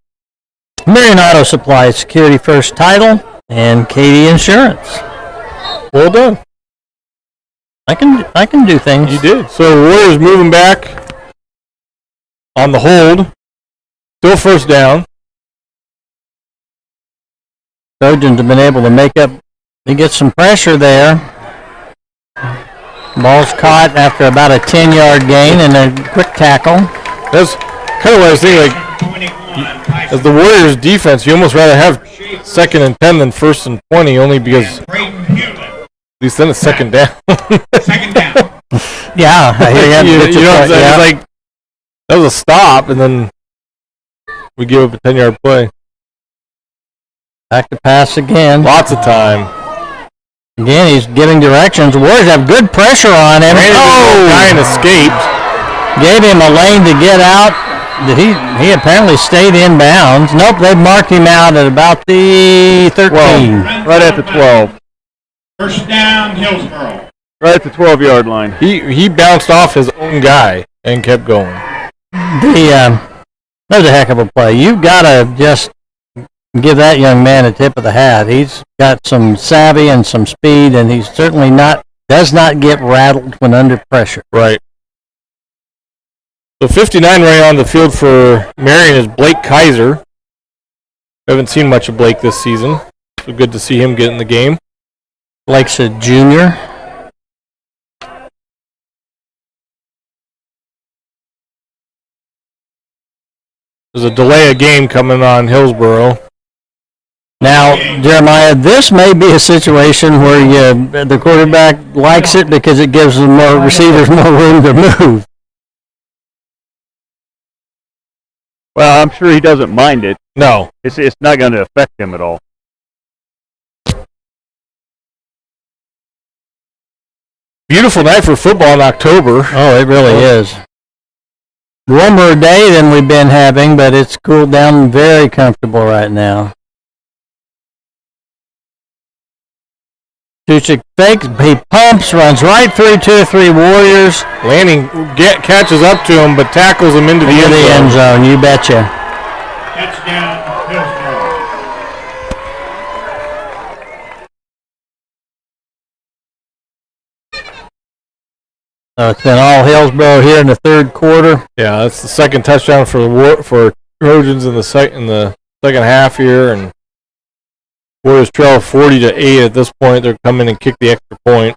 Marion Auto Supply, Security First Title, and Katie Insurance. Well done. I can do things. You did. So Warriors moving back on the hold. Still first down. Trojans have been able to make up. They get some pressure there. Ball's caught after about a 10-yard gain and a quick tackle. That's kind of what I was thinking. Like, as the Warriors defense, you almost rather have 2nd and 10 than 1st and 20, only because at least then it's second down. Second down. Yeah, I hear you. You know what I'm saying? Yeah. It's like that was a stop, and then we give up a 10-yard play. Back to pass again. Lots of time. Again, he's giving directions. Warriors have good pressure on him. Ryan escaped. Gave him a lane to get out. He apparently stayed in bounds. Nope, they marked him out at about the 13. Right at the 12. First down, Hillsboro. Right at the 12-yard line. He bounced off his own guy and kept going. That was a heck of a play. You've got to just give that young man a tip of the hat. He's got some savvy and some speed, and he's certainly does not get rattled when under pressure. Right. So 59 right on the field for Marion is Blake Kaiser. Haven't seen much of Blake this season, so good to see him get in the game. Blake's a junior. There's a delay of game coming on Hillsboro. Now, Jeremiah, this may be a situation where the quarterback likes it because it gives the more receivers more room to move. Well, I'm sure he doesn't mind it. No. It's not going to affect him at all. Beautiful night for football in October. Oh, it really is. Warmer day than we've been having, but it's cooled down very comfortable right now. Tuchik fakes, he pumps, runs right through 2 or 3 Warriors. Lanning catches up to him, but tackles him into the end zone. You betcha. Touchdown, Hillsboro. So it's been all Hillsboro here in the third quarter. Yeah, that's the second touchdown for Trojans in the second half here, and Warriors trail 40-8 at this point. They're coming and kick the extra point.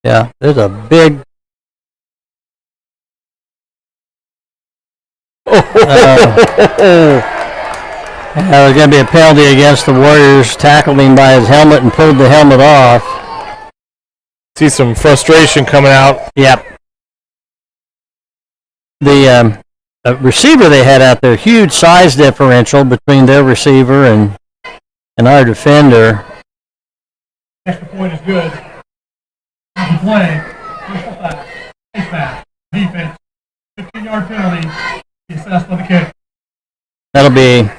Yeah, there's a big. There's going to be a penalty against the Warriors. Tackled him by his helmet and pulled the helmet off. See some frustration coming out. Yep. The receiver they had out there, huge size differential between their receiver and our defender. Extra point is good. Play. Pistol back. Face back. Defense. 15-yard penalty. Assessed on the kick. That'll be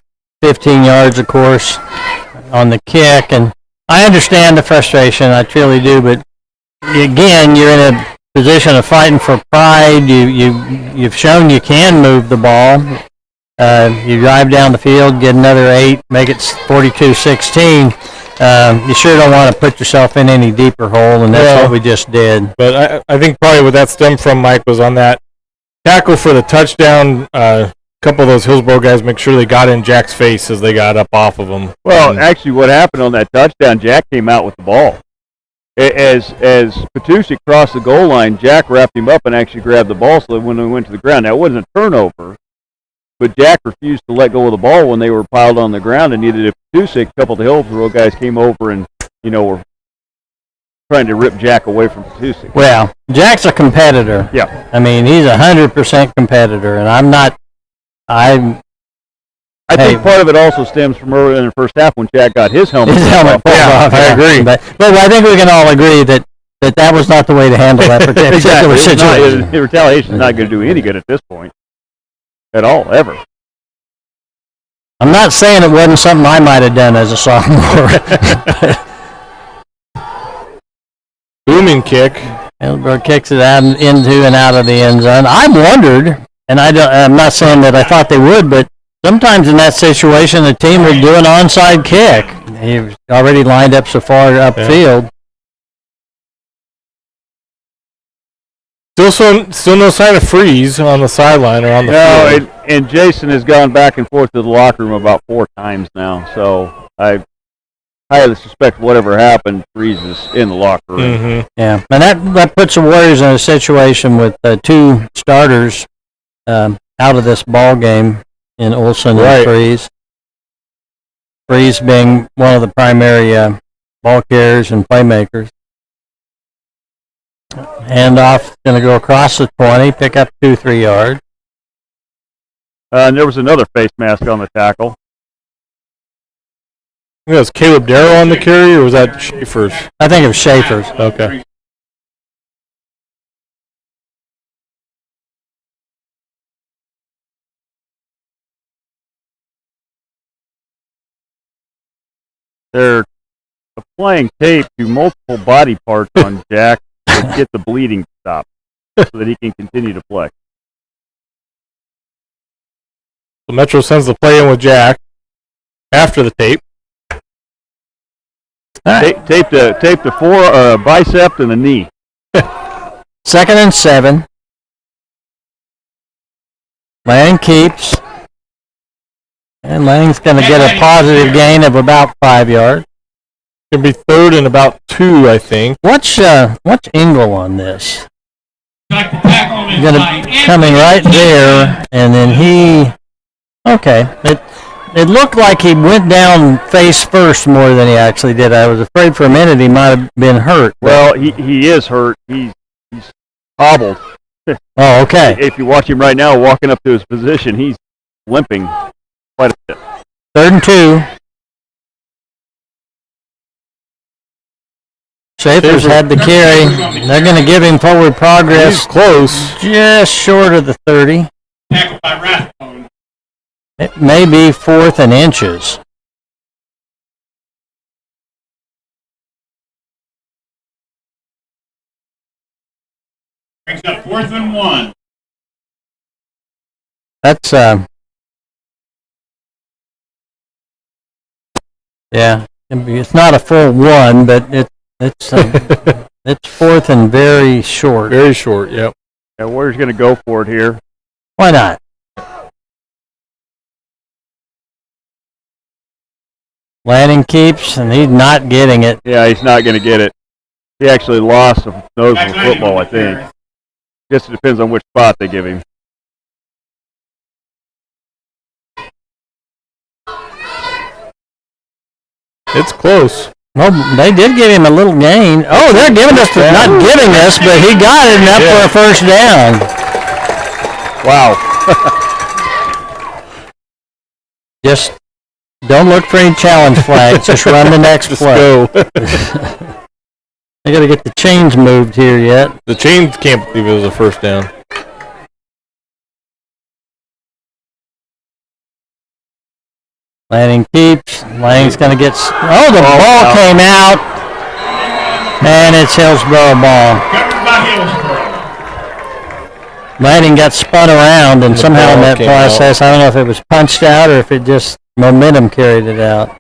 15 yards, of course, on the kick. And I understand the frustration. I truly do. But again, you're in a position of fighting for pride. You've shown you can move the ball. You drive down the field, get another 8, make it 42-16. You sure don't want to put yourself in any deeper hole, and that's what we just did. But I think probably what that stemmed from, Mike, was on that tackle for the touchdown. A couple of those Hillsboro guys make sure they got in Jack's face as they got up off of him. Well, actually, what happened on that touchdown, Jack came out with the ball. As Petusic crossed the goal line, Jack wrapped him up and actually grabbed the ball so that when we went to the ground. Now, it wasn't a turnover, but Jack refused to let go of the ball when they were piled on the ground and needed a Petusic. A couple of the Hillsboro guys came over and, were trying to rip Jack away from Petusic. Well, Jack's a competitor. Yeah. I mean, he's 100% competitor, and I'm not. I think part of it also stems from earlier in the first half when Jack got his helmet. His helmet pulled off. I agree. But I think we can all agree that was not the way to handle that particular situation. The retaliation is not going to do any good at this point. At all, ever. I'm not saying it wasn't something I might have done as a sophomore. Booming kick. Hillsboro kicks it out into and out of the end zone. I wondered, and I'm not saying that I thought they would, but sometimes in that situation, the team would do an onside kick. He was already lined up so far upfield. Still no sign of freeze on the sideline or on the field. No, and Jason has gone back and forth to the locker room about 4 times now, so I highly suspect whatever happened freezes in the locker room. Mm-hmm. Yeah, and that puts the Warriors in a situation with 2 starters out of this ball game in Olsen and Freeze. Freeze being one of the primary ball carriers and playmakers. Handoff going to go across the 20, pick up 2-3 yards. And there was another face mask on the tackle. I think that was Caleb Darrow on the carry, or was that Schaefer's? I think it was Schaefer's. Okay. They're applying tape to multiple body parts on Jack to get the bleeding to stop so that he can continue to play. So Metro sends the play in with Jack after the tape. Right. Tape the bicep and the knee. 2nd and 7. Lang keeps. And Lang's going to get a positive gain of about 5 yards. It'll be 3rd and about 2, I think. What's Engel on this? Like the tackle is Coming right there, and then he. Okay, it looked like he went down face first more than he actually did. I was afraid for a minute he might have been hurt. Well, he is hurt. He's hobbled. Oh, okay. If you watch him right now walking up to his position, he's limping quite a bit. 3rd and 2. Schaefer's had the carry. They're going to give him forward progress. He's close. Just short of the 30. tackled by Rathbone. It may be 4th and inches. Brings up 4th and 1. That's yeah. It's not a full 1, but it's it's 4th and very short. Very short, yep. Yeah, Warriors going to go for it here. Why not? Lanning keeps, and he's not getting it. Yeah, he's not going to get it. He actually lost a nose of football, I think. Guess it depends on which spot they give him. It's close. Well, they did give him a little gain. Oh, they're giving us, not giving us, but he got it enough for a first down. Wow. Just don't look for any challenge flags. Just run the next play. Go. They got to get the chains moved here yet. The chains can't believe it was a first down. Lanning keeps. Lanning's going to get... Oh, the ball came out. And it's Hillsboro ball. Covered by Hillsboro. Lanning got spun around, and somehow in that process, I don't know if it was punched out or if it just momentum carried it out.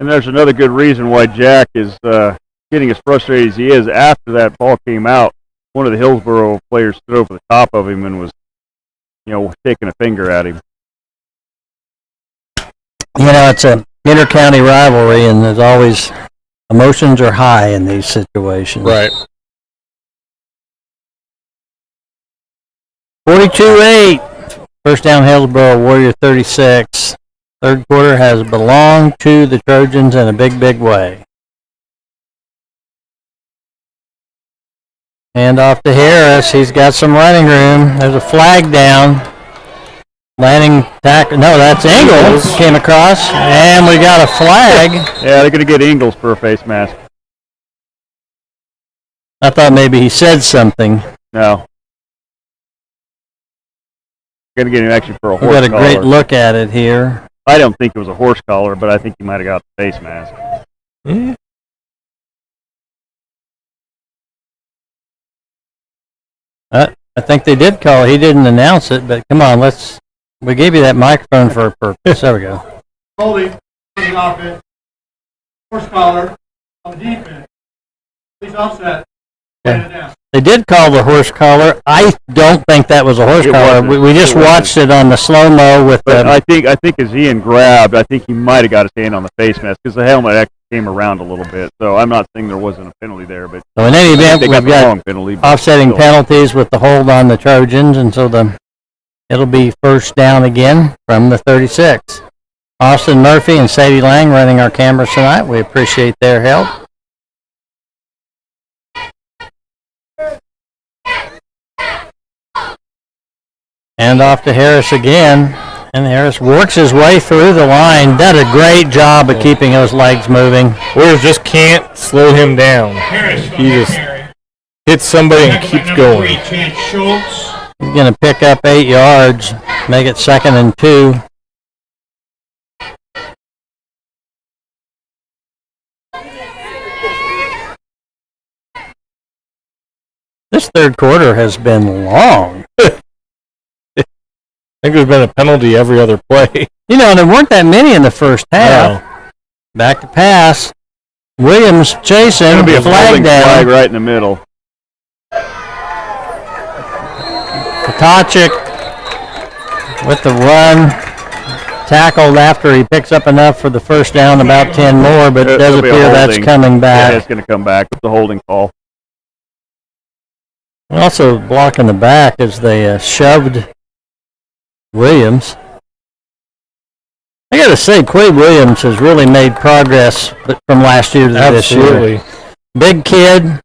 And there's another good reason why Jack is getting as frustrated as he is. After that ball came out, one of the Hillsboro players stood over the top of him and was, taking a finger at him. It's a inter-county rivalry, and there's always emotions are high in these situations. Right. 42-8. First down, Hillsboro, Warrior 36. Third quarter has belonged to the Trojans in a big, big way. Hand off to Harris. He's got some running room. There's a flag down. Landing tackle. No, that's Ingles. Came across. And we got a flag. Yeah, they're going to get Ingles for a face mask. I thought maybe he said something. No. Going to get him actually for a horse collar. We got a great look at it here. I don't think it was a horse collar, but I think he might have got the face mask. Mm. I think they did call. He didn't announce it, but come on, we gave you that microphone for a purpose. There we go. Holding on the offense. Horse collar on the defense. Please offset. Okay. It down. They did call the horse collar. I don't think that was a horse collar. We just watched it on the slow-mo with but the... I think as Ian grabbed, I think he might have got his hand on the face mask because the helmet actually came around a little bit. So I'm not saying there wasn't a penalty there, but So in any event, we've got penalty, offsetting penalties with the hold on the Trojans, and so it'll be first down again from the 36. Austin Murphy and Sadie Lang running our cameras tonight. We appreciate their help. And off to Harris again, and Harris works his way through the line. Did a great job of keeping those legs moving. Warriors just can't slow him down. He just hits somebody and keeps going. He's going to pick up 8 yards, make it 2nd and 2. This third quarter has been long. I think there's been a penalty every other play. And there weren't that many in the first half. No. Back to pass. Williams chasing. It'll be a flag down. Flag right in the middle. Kotacic with the run. Tackled after he picks up enough for the first down, about 10 more, but it does appear that's coming back. Yeah, it's going to come back with the holding call. Also blocking the back as they shoved Williams. I got to say, Quade Williams has really made progress from last year to this year. Big kid,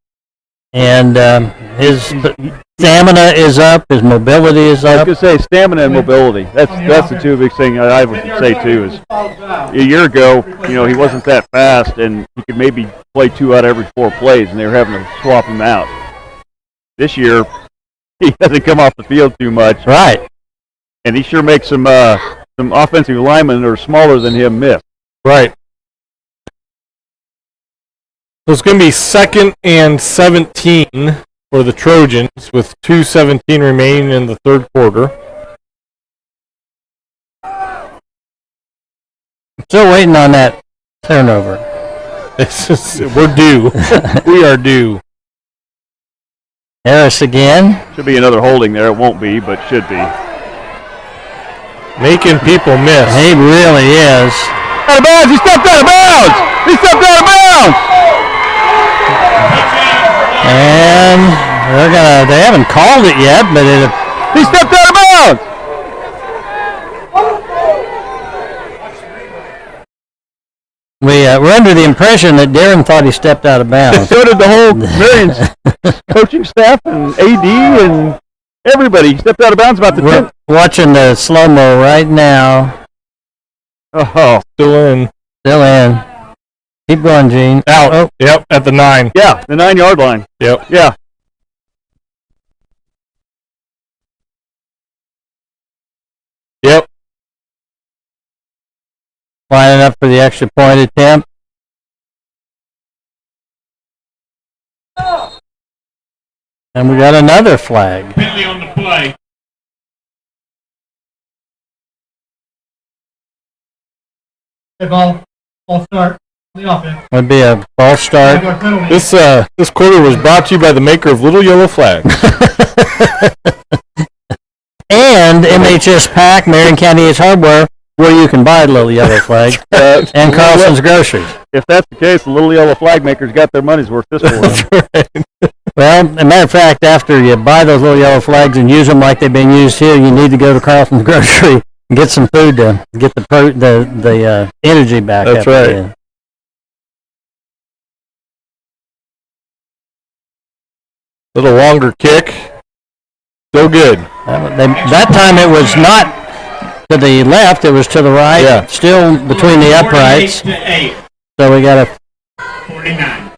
and his stamina is up, his mobility is up. I was going to say stamina and mobility. That's the two big things I would say too. Is a year ago, he wasn't that fast, and he could maybe play 2 out of every 4 plays, and they were having to swap him out. This year, he doesn't come off the field too much. Right. And he sure makes some offensive linemen that are smaller than him miss. Right. So it's going to be 2nd and 17 for the Trojans with 2:17 remaining in the third quarter. Still waiting on that turnover. We're due. We are due. Harris again. Should be another holding there. It won't be, but should be. Making people miss. He really is. Out of bounds! He stepped out of bounds! He stepped out of bounds! And they haven't called it yet, but he stepped out of bounds! We're under the impression that Darren thought he stepped out of bounds. So did the whole Marion's coaching staff and AD and everybody. He stepped out of bounds about the 10th. Watching the slow-mo right now. Oh, Still in. Still in. Keep going, Gene. Out. Oh. Yep, at the 9. Yeah, the 9-yard line. Yep. Yeah. Yep. Lining up for the extra point attempt. And we got another flag. Penalty on the play. Hey, ball start. The offense. Would be a false start. 5-yard penalty. This quarter was brought to you by the maker of Little Yellow Flags. And MHS Pack, Marion County Ace Hardware, where you can buy Little Yellow Flag, and Carlson's Groceries. If that's the case, the Little Yellow Flag makers got their money's worth this quarter. Well, as a matter of fact, after you buy those Little Yellow Flags and use them like they've been used here, you need to go to Carlson's Grocery and get some food to get the energy back. That's right. Again. Little longer kick. So good. That time it was not to the left, it was to the right. Yeah. Still between the uprights. 48-8. So we got a 49.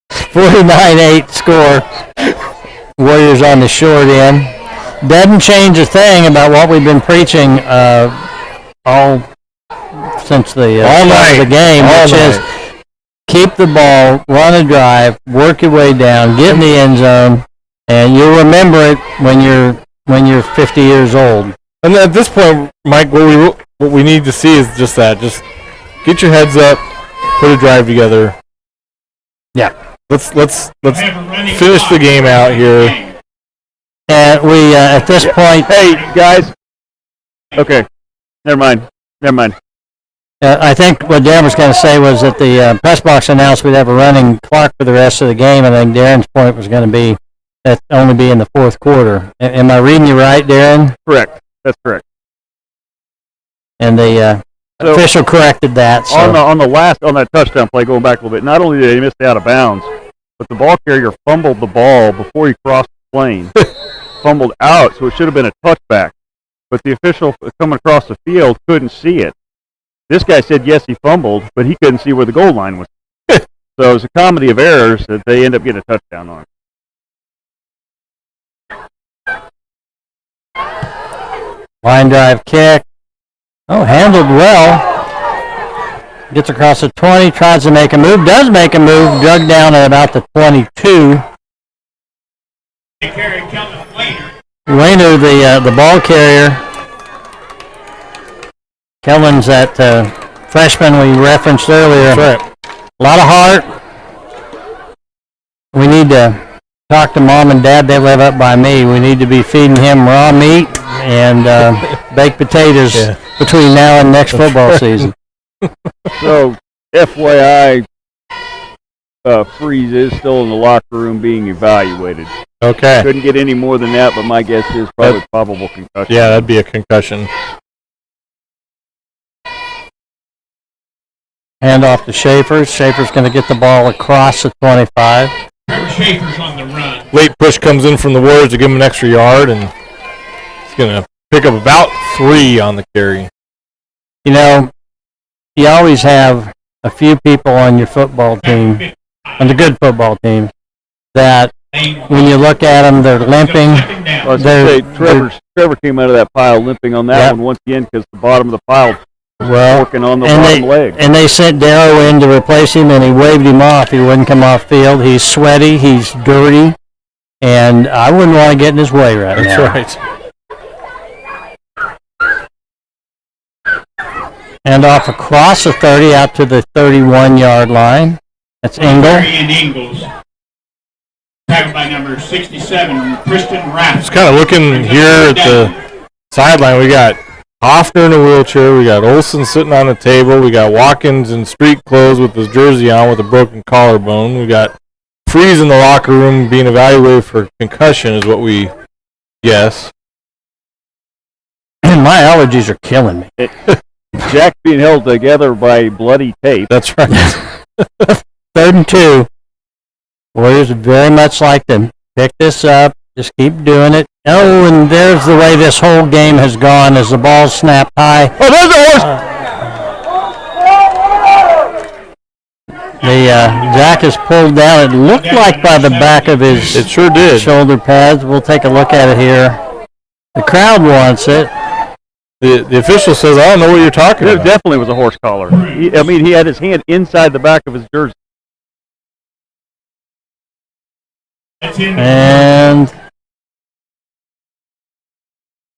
49-8 score. Warriors on the short end. Doesn't change a thing about what we've been preaching all since the start of the game, which is keep the ball, run a drive, work your way down, get in the end zone, and you'll remember it when you're 50 years old. And at this point, Mike, what we need to see is just that. Just get your heads up, put a drive together. Yeah. Let's finish the game out here. And we at this point, Hey, guys. Okay. Never mind. I think what Darren was going to say was that the press box announced we'd have a running clock for the rest of the game. I think Darren's point was going to be that only be in the fourth quarter. Am I reading you right, Darren? Correct. That's correct. And the official corrected that. So. On that touchdown play, going back a little bit, not only did he miss it out of bounds, but the ball carrier fumbled the ball before he crossed the plane. Fumbled out, so it should have been a touchback. But the official coming across the field couldn't see it. This guy said, yes, he fumbled, but he couldn't see where the goal line was. So it was a comedy of errors that they end up getting a touchdown on. Line drive kick. Oh, handled well. Gets across the 20, tries to make a move, does make a move, dug down at about the 22. Wainer, the ball carrier. Kellen's that freshman we referenced earlier. That's right. A lot of heart. We need to talk to Mom and Dad. They live up by me. We need to be feeding him raw meat and baked potatoes between now and next football season. So, FYI, Freeze is still in the locker room being evaluated. Okay. Couldn't get any more than that, but my guess is probably probable concussion. Yeah, that'd be a concussion. Hand off to Schaefer. Schaefer's going to get the ball across the 25. Trevor Schaefer's on the run. Late push comes in from the Warriors to give him an extra yard, and he's going to pick up about 3 on the carry. You know, you always have a few people on your football team, on the good football team, that when you look at them, they're limping. I was going to say, Trevor came out of that pile limping on that one once again because the bottom of the pile was working on the bottom leg. And they sent Darrow in to replace him, and he waved him off. He wouldn't come off field. He's sweaty. He's dirty. And I wouldn't want to get in his way right now. That's right. Hand off across the 30 out to the 31-yard line. That's Engel. Marion Ingles. Tackled by number 67, Kristen Rapp. Just kind of looking here at the sideline. We got Hoffner in a wheelchair. We got Olsen sitting on the table. We got Watkins in street clothes with his jersey on with a broken collarbone. We got Freeze in the locker room being evaluated for concussion is what we guess. My allergies are killing me. Jack being held together by bloody tape. That's right. 3rd and 2. Warriors very much like to pick this up. Just keep doing it. Oh, and there's the way this whole game has gone as the ball snapped high. Oh, there's a horse! Jack is pulled down. It looked like by the back of his It sure did. shoulder pads. We'll take a look at it here. The crowd wants it. The official says, I don't know what you're talking There about. definitely was a horse collar. He had his hand inside the back of his jersey. And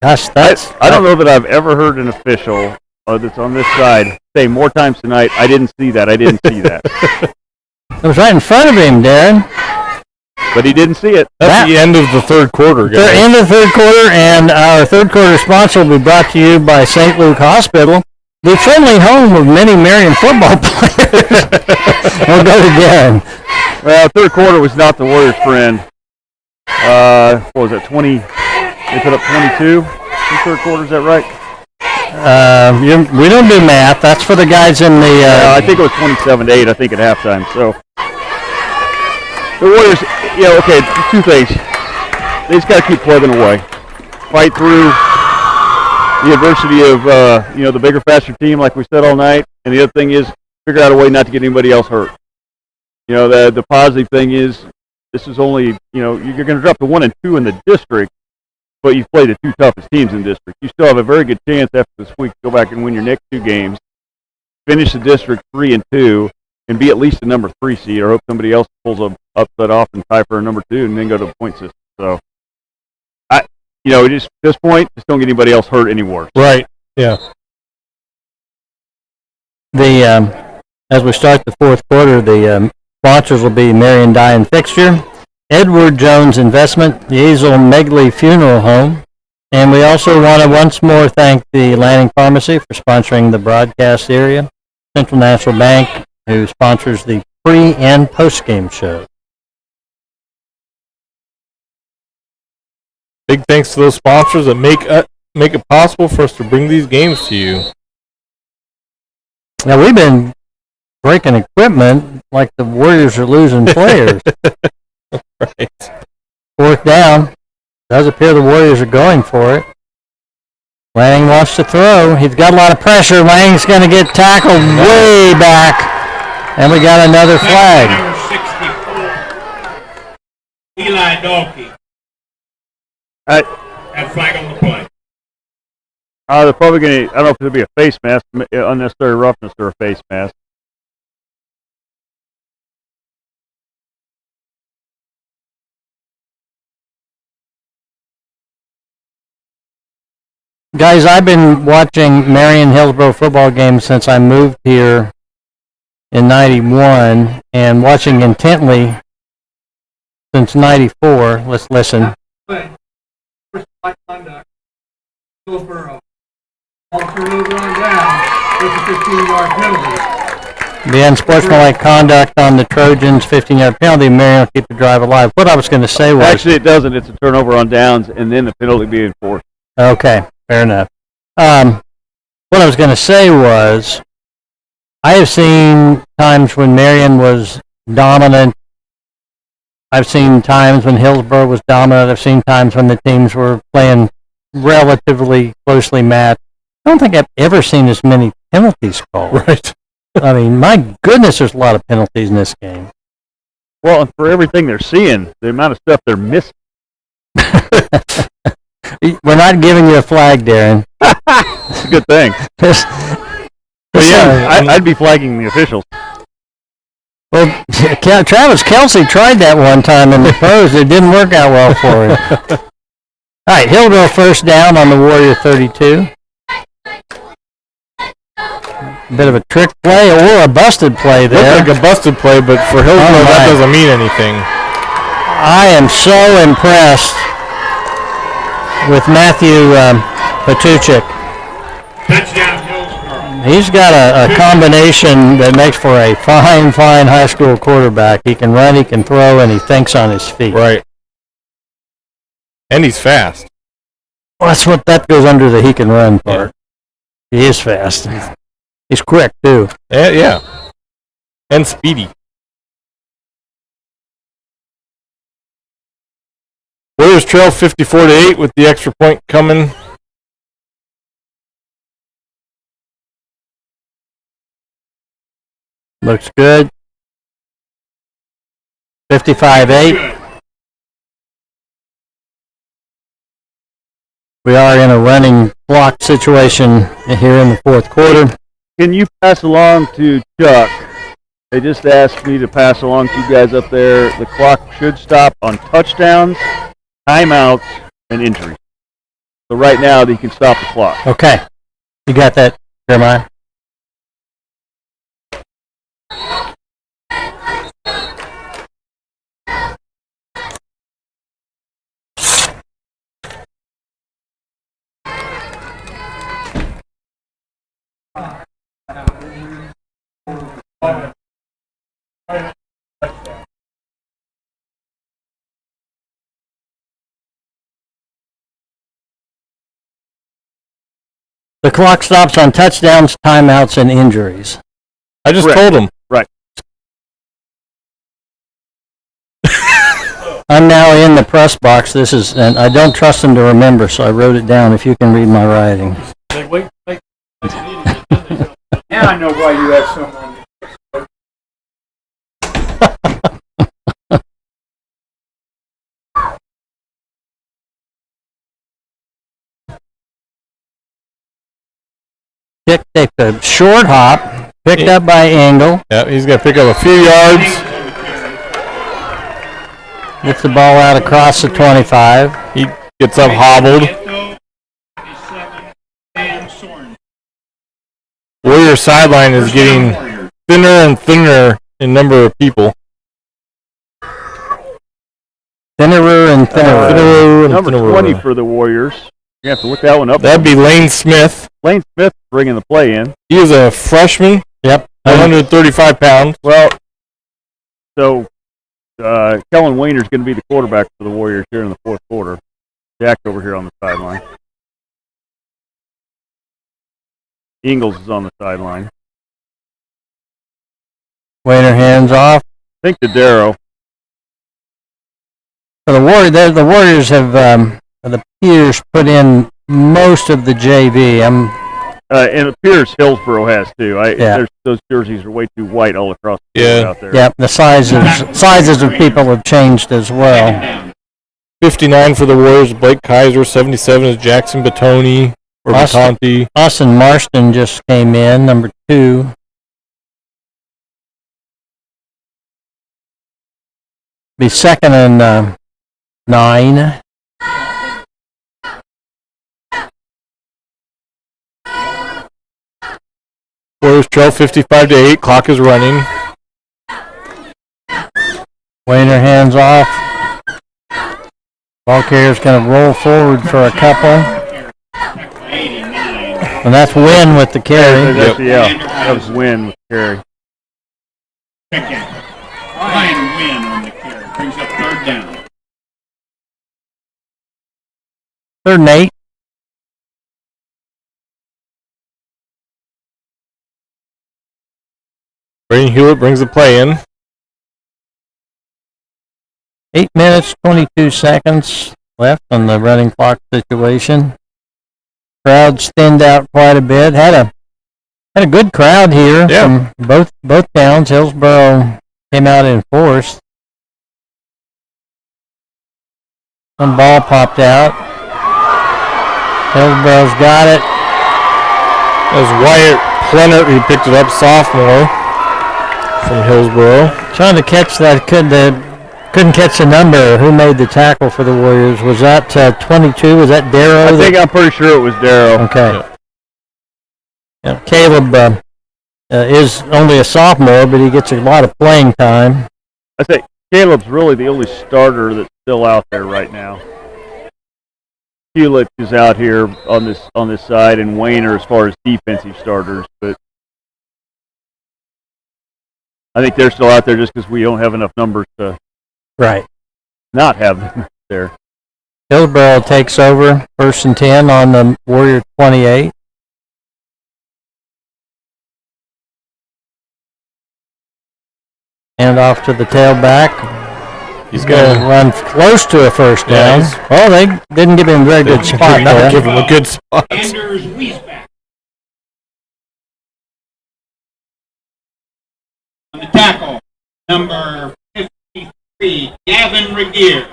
gosh, I don't know that I've ever heard an official that's on this side say more times tonight, I didn't see that. I didn't see that. It was right in front of him, Darren. But he didn't see it. That's the end of the third quarter, guys. The end of the third quarter, and our third quarter sponsor will be brought to you by St. Luke Hospital, the friendly home of many Marion football players. We'll go to Darren. Well, third quarter was not the Warriors' friend. What was that, 20? They put up 22 in the third quarter, is that right? We don't do math. That's for the guys in the... I think it was 27-8, I think, at halftime. So the Warriors, okay, two things. They just got to keep plugging away. Fight through the adversity of, the bigger, faster team, like we said all night. And the other thing is figure out a way not to get anybody else hurt. The positive thing is this is only, you're going to drop to 1 and 2 in the district, but you've played the two toughest teams in district. You still have a very good chance after this week to go back and win your next 2 games, finish the district 3-2, and be at least the number 3 seed, or hope somebody else pulls an upset off and tie for a number 2, and then go to the point system. So, at this point, just don't get anybody else hurt anymore. Right. Yeah. As we start the fourth quarter, the sponsors will be Marion Dye and Fixture, Edward Jones Investment, the Easel Megley Funeral Home, and we also want to once more thank the Lanning Pharmacy for sponsoring the broadcast area, Central National Bank, who sponsors the pre- and post-game show. Big thanks to those sponsors that make it possible for us to bring these games to you. Now, we've been breaking equipment like the Warriors are losing players. Right. Fourth down. Does appear the Warriors are going for it. Lang wants to throw. He's got a lot of pressure. Lang's going to get tackled way back. And we got another flag. Number 64, Eli Dalkey. That flag on the play. They're probably going to, I don't know if it'll be a face mask, unnecessary roughness or a face mask. Guys, I've been watching Marion Hillsboro football games since I moved here in 91 and watching intently since 94. Let's listen. Conduct. Hillsboro. Ball turned over on down. With a 15-yard penalty. The unsportsmanlike conduct on the Trojans, 15-yard penalty. Marion will keep the drive alive. What I was going to say was... Actually, it doesn't. It's a turnover on downs, and then the penalty being enforced. Okay, fair enough. What I was going to say was, I have seen times when Marion was dominant. I've seen times when Hillsboro was dominant. I've seen times when the teams were playing relatively closely matched. I don't think I've ever seen as many penalties called. Right. I mean, my goodness, there's a lot of penalties in this game. Well, and for everything they're seeing, the amount of stuff they're missing. We're not giving you a flag, Darren. It's a good thing. But yeah, I'd be flagging the officials. Well, Travis Kelsey tried that one time in the pros. It didn't work out well for him. All right, Hillsboro first down on the Warrior 32. Bit of a trick play or a busted play there. Looked like a busted play, but for Hillsboro, that doesn't mean anything. I am so impressed with Matthew Patuchik. Touchdown, Hillsboro. He's got a combination that makes for a fine high school quarterback. He can run, he can throw, and he thinks on his feet. Right. And he's fast. Well, that goes under the he can run part. Yeah. He is fast. He's quick, too. Yeah. And speedy. Warriors trail 54-8 with the extra point coming. Looks good. 55-8. We are in a running clock situation here in the fourth quarter. Can you pass along to Chuck? They just asked me to pass along to you guys up there. The clock should stop on touchdowns, timeouts, and injuries. So right now, they can stop the clock. Okay. You got that Jeremiah. The clock stops on touchdowns, timeouts, and injuries. I just Correct. told him. Right. I'm now in the press box. And I don't trust him to remember, so I wrote it down if you can read my writing. Now I know why you have someone. Take the short hop, picked up by Engel. Yeah, he's going to pick up a few yards. Gets the ball out across the 25. He gets up hobbled. Warrior sideline is getting thinner and thinner in number of people. Thinnerer and thinnerer. Number 20 for the Warriors. You have to look that one up. That'd be Lane Smith. Lane Smith bringing the play in. He is a freshman. Yep. 135 pounds. Well, so Kellen Wayner's going to be the quarterback for the Warriors here in the fourth quarter. Jack's over here on the sideline. Ingles is on the sideline. Wayner hands off. I think to Darrow. For the Warriors have the Piers put in most of the JV. And it appears Hillsboro has too. Yeah. Those jerseys are way too white all across the field out there. Yep, the sizes of people have changed as well. 59 for the Warriors, Blake Kaiser. 77 is Jackson Batoni or Batanti. Austin Marston just came in, number 2. Be second and 9. Warriors trail 55-8. Clock is running. Wayner hands off. Ball carrier's going to roll forward for a couple. And that's Wynn with the carry. Yeah, that was Wynn with the carry. Ryan Wynn on the carry. Brings up third down. 3rd and 8. Brady Hewitt brings the play in. 8 minutes, 22 seconds left on the running clock situation. Crowds thinned out quite a bit. Had a good crowd here from both towns. Hillsboro came out in force. Some ball popped out. Hillsboro's got it. As Wyatt Plenert, he picked it up, sophomore from Hillsboro. Trying to catch that, couldn't catch the number. Who made the tackle for the Warriors? Was that 22? Was that Darrow? I'm pretty sure it was Darrow. Okay. Yeah, Caleb is only a sophomore, but he gets a lot of playing time. I think Caleb's really the only starter that's still out there right now. Hewlett is out here on this side, and Wayner as far as defensive starters, but I think they're still out there just because we don't have enough numbers to not have them there. Hillsboro takes over, 1st and 10 on the Warrior 28. Hand off to the tailback. He's going to run close to a first down. Well, they didn't give him a very good spot. Not give him a good spot. Anders Wiesbach. On the tackle, number 53, Gavin Regier.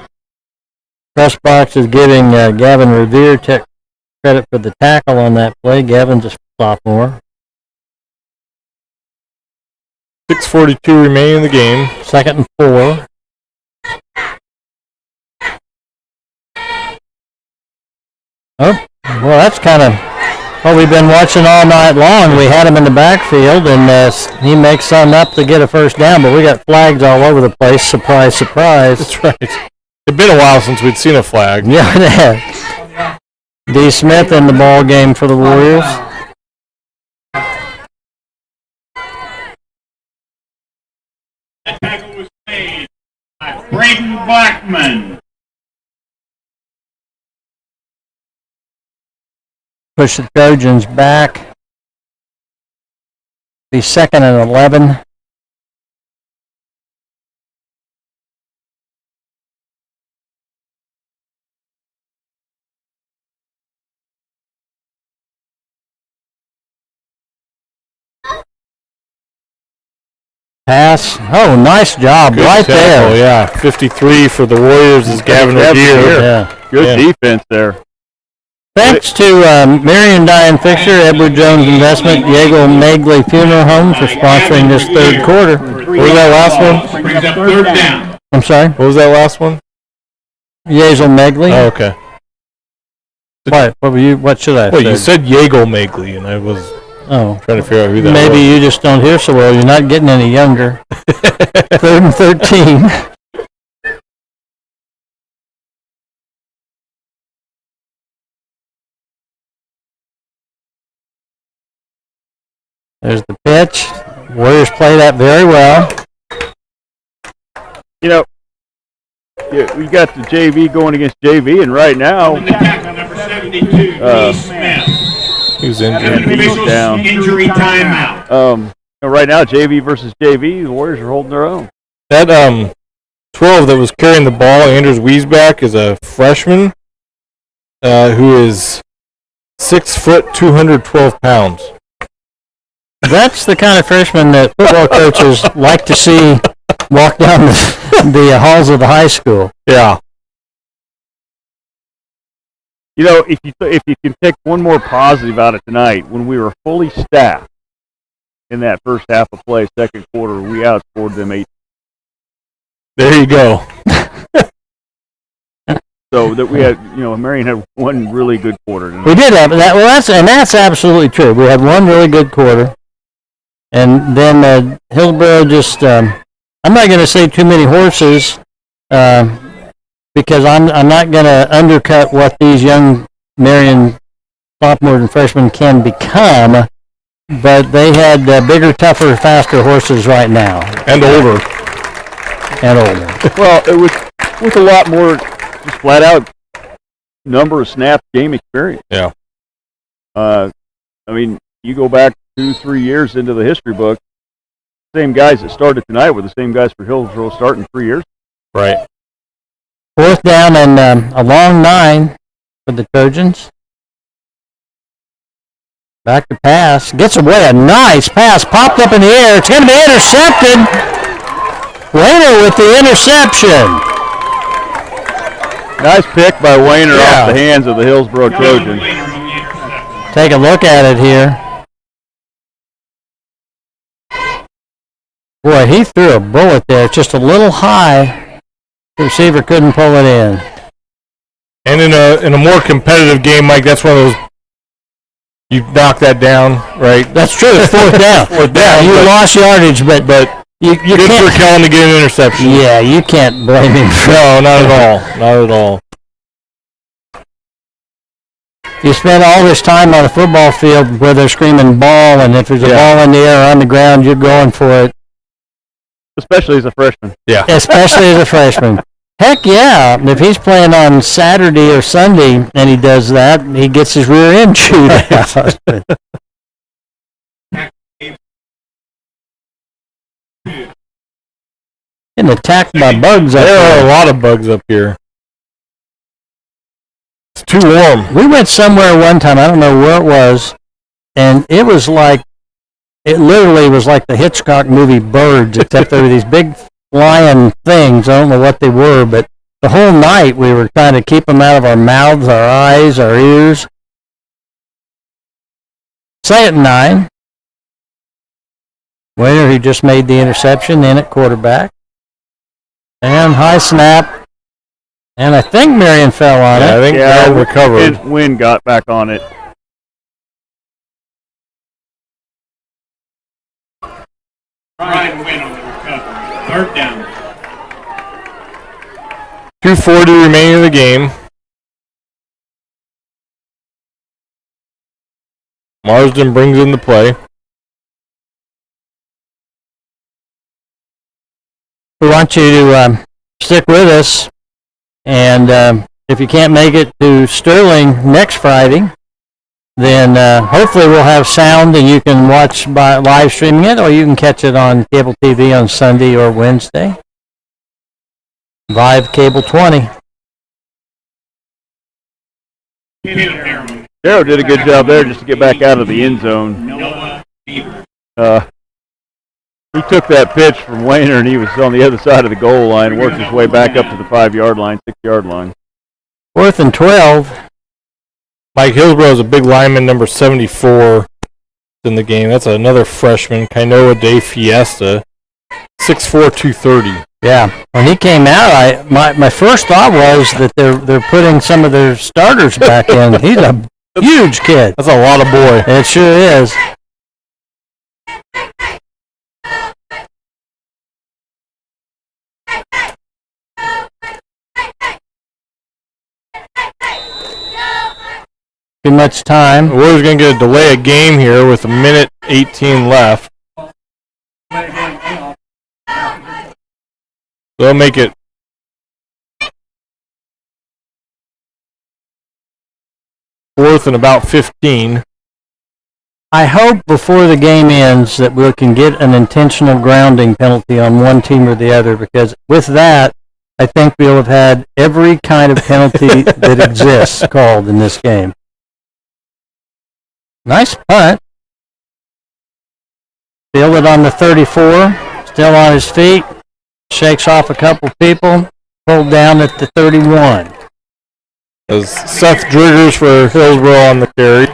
Press box is giving Gavin Revere credit for the tackle on that play. Gavin's a sophomore. 6:42 remaining in the game. 2nd and 4. Oh, well, that's kind of Well, we've been watching all night long. We had him in the backfield, and he makes something up to get a first down, but we got flags all over the place. Surprise, surprise. That's right. It's been a while since we'd seen a flag. Yeah, it has. D. Smith in the ball game for the Warriors. The tackle was made by Braden Blackman. Push the Trojans back. Be 2nd and 11. Pass. Oh, nice job. Good right tackle, there. Yeah, 53 for the Warriors is Gavin Revere. Yeah. Good defense there. Thanks to Marion Dye & Fixture, Edward Jones Investment, Yeagle Magley Funeral Home for sponsoring this third quarter. What was that last one? Brings up third down. I'm sorry? What was that last one? Yeagle Magley. Oh, okay. What? What should I Well, say? you said Yeagle Magley, and I was trying to figure out who that was. Maybe you just don't hear so well. You're not getting any younger. 3rd and 13. There's the pitch. Warriors play that very well. You know, we got the JV going against JV, and right now, The tackle number 72, D. Smith. He was injured. Officials down. injury timeout. right now, JV versus JV, the Warriors are holding their own. That 12 that was carrying the ball, Anders Wiesbach, is a freshman who is 6 foot, 212 pounds. That's the kind of freshman that football coaches like to see walk down the halls of the high school. Yeah. You know, if you can take one more positive out of tonight, when we were fully staffed in that first half of play, second quarter, we outscored them 8. There you go. So that we had, Marion had one really good quarter tonight. We did have that. Well, that's absolutely true. We had one really good quarter, and then Hillsboro just. I'm not going to say too many horses, because I'm not going to undercut what these young Marion sophomores and freshmen can become. But they had bigger, tougher, faster horses right now, And older. Well, it was with a lot more just flat out number of snaps, game experience. Yeah. I mean, you go back 2-3 years into the history book, same guys that started tonight were the same guys for Hillsboro starting 3 years. Right. 4th down and a long 9 for the Trojans. Back to pass. Gets away. A nice pass. Popped up in the air. It's going to be intercepted. Wayner with the interception. Nice pick by Wayner off the hands of the Hillsboro Trojans. Take a look at it here. Boy, he threw a bullet there. It's just a little high. The receiver couldn't pull it in. And in a more competitive game, Mike, that's one of those, you knock that down, right? That's true. It's 4th down. 4th down. You lost yardage, but you Good can't. for Kellen to get an interception. Yeah, you can't blame him. No, not at all. Not at all. You spend all this time on a football field where they're screaming ball, and if there's a ball in the air or on the ground, you're going for it. Especially as a freshman. Yeah. Especially as a freshman. Heck yeah. If he's playing on Saturday or Sunday and he does that, he gets his rear end chewed out. Getting attacked by bugs up There are a there. lot of bugs up here. It's too warm. We went somewhere one time, I don't know where it was, and it literally was like the Hitchcock movie Birds, except there were these big flying things. I don't know what they were, but the whole night we were trying to keep them out of our mouths, our eyes, our ears. 2nd and 9. Wayner, who just made the interception, in at quarterback. And high snap. And I think Marion fell on it. I think Bell recovered. And Wynn got back on it. Right and win on the recovery. Third down. 2:40 remaining in the game. Marsden brings in the play. We want you to stick with us, and if you can't make it to Sterling next Friday, then hopefully we'll have sound and you can watch by live streaming it, or you can catch it on cable TV on Sunday or Wednesday. Live Cable 20. Darrow did a good job there just to get back out of the end zone. He took that pitch from Wayner, and he was on the other side of the goal line, worked his way back up to the 5-yard line, 6-yard line. 4th and 12. Mike Hillsboro is a big lineman, number 74 in the game. That's another freshman, Kainoa de Fiesta, 6'4", 230. Yeah, when he came out, my first thought was that they're putting some of their starters back in. He's a huge kid. That's a lot of boy. It sure is. Too much time. The Warriors going to get a delay of game here with 1:18 left. They'll make it 4th and about 15. I hope before the game ends that we can get an intentional grounding penalty on one team or the other, because with that, I think we'll have had every kind of penalty that exists called in this game. Nice punt. Fielded on the 34, still on his feet, shakes off a couple people, pulled down at the 31. As Seth Driggers for Hillsboro on the carry.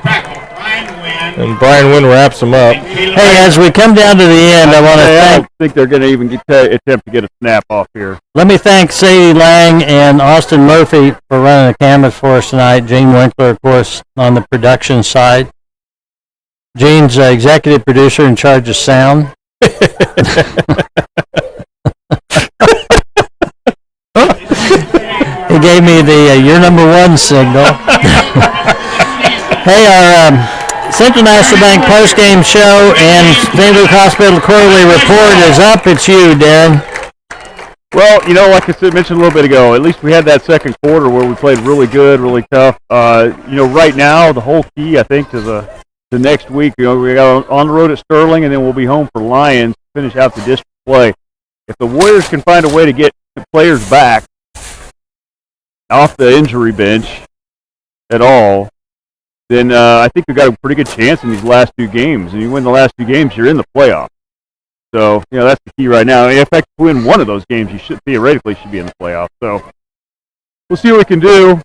And Brian Wynn wraps him up. Hey, as we come down to the end, I want to I thank... don't think they're going to even attempt to get a snap off here. Let me thank Sadie Lang and Austin Murphy for running the cameras for us tonight. Gene Winkler, of course, on the production side. Gene's executive producer in charge of sound. He gave me the "you're number one" signal. Hey, our Central National Bank post-game show and St. Luke Hospital quarterly report is up. It's you, Darren. Well, you know, like I mentioned a little bit ago, at least we had that second quarter where we played really good, really tough. You know, right now the whole key, I think, to the next week, you know, we got on the road at Sterling, and then we'll be home for Lions to finish out the district play. If the Warriors can find a way to get the players back off the injury bench at all, then I think we've got a pretty good chance in these last two games. And you win the last two games, you're in the playoff. So, you know, that's the key right now. In fact, if you win one of those games, you should theoretically be in the playoff. So we'll see what we can do.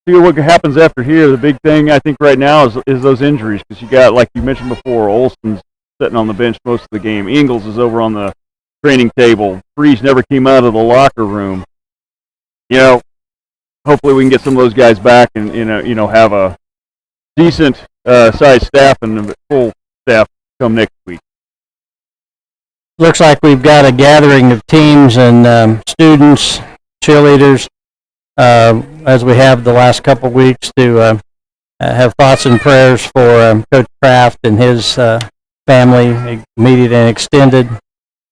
See what happens after here. The big thing, I think, right now is those injuries, because you got, like you mentioned before, Olson's sitting on the bench most of the game. Ingalls is over on the training table. Freeze never came out of the locker room. You know, hopefully we can get some of those guys back and, you know, have a decent sized staff and a full staff come next week. Looks like we've got a gathering of teams and students, cheerleaders, as we have the last couple of weeks, to have thoughts and prayers for Coach Kraft and his family, immediate and extended.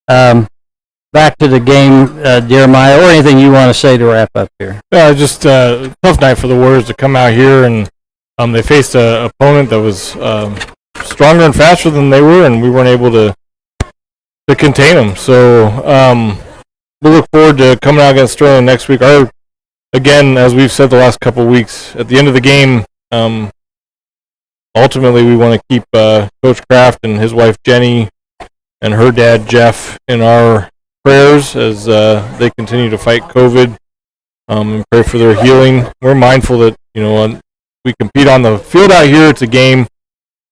Back to the game, Jeremiah, or anything you want to say to wrap up here? Just a tough night for the Warriors to come out here, and they faced an opponent that was stronger and faster than they were, and we weren't able to contain them. So we look forward to coming out against Sterling next week. Again, as we've said the last couple of weeks, at the end of the game, ultimately we want to keep Coach Kraft and his wife Jenny and her dad Jeff in our prayers as they continue to fight COVID, and pray for their healing. We're mindful that, you know, we compete on the field out here, it's a game,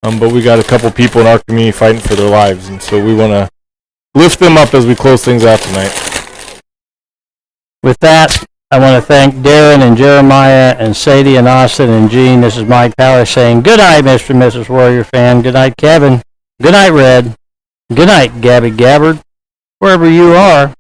but we got a couple people in our community fighting for their lives, and so we want to lift them up as we close things out tonight. With that, I want to thank Darren and Jeremiah and Sadie and Austin and Gene. This is Mike Power saying good night, Mr. and Mrs. Warrior fan. Good night, Kevin. Good night, Red. Good night, Gabby Gabbard, wherever you are.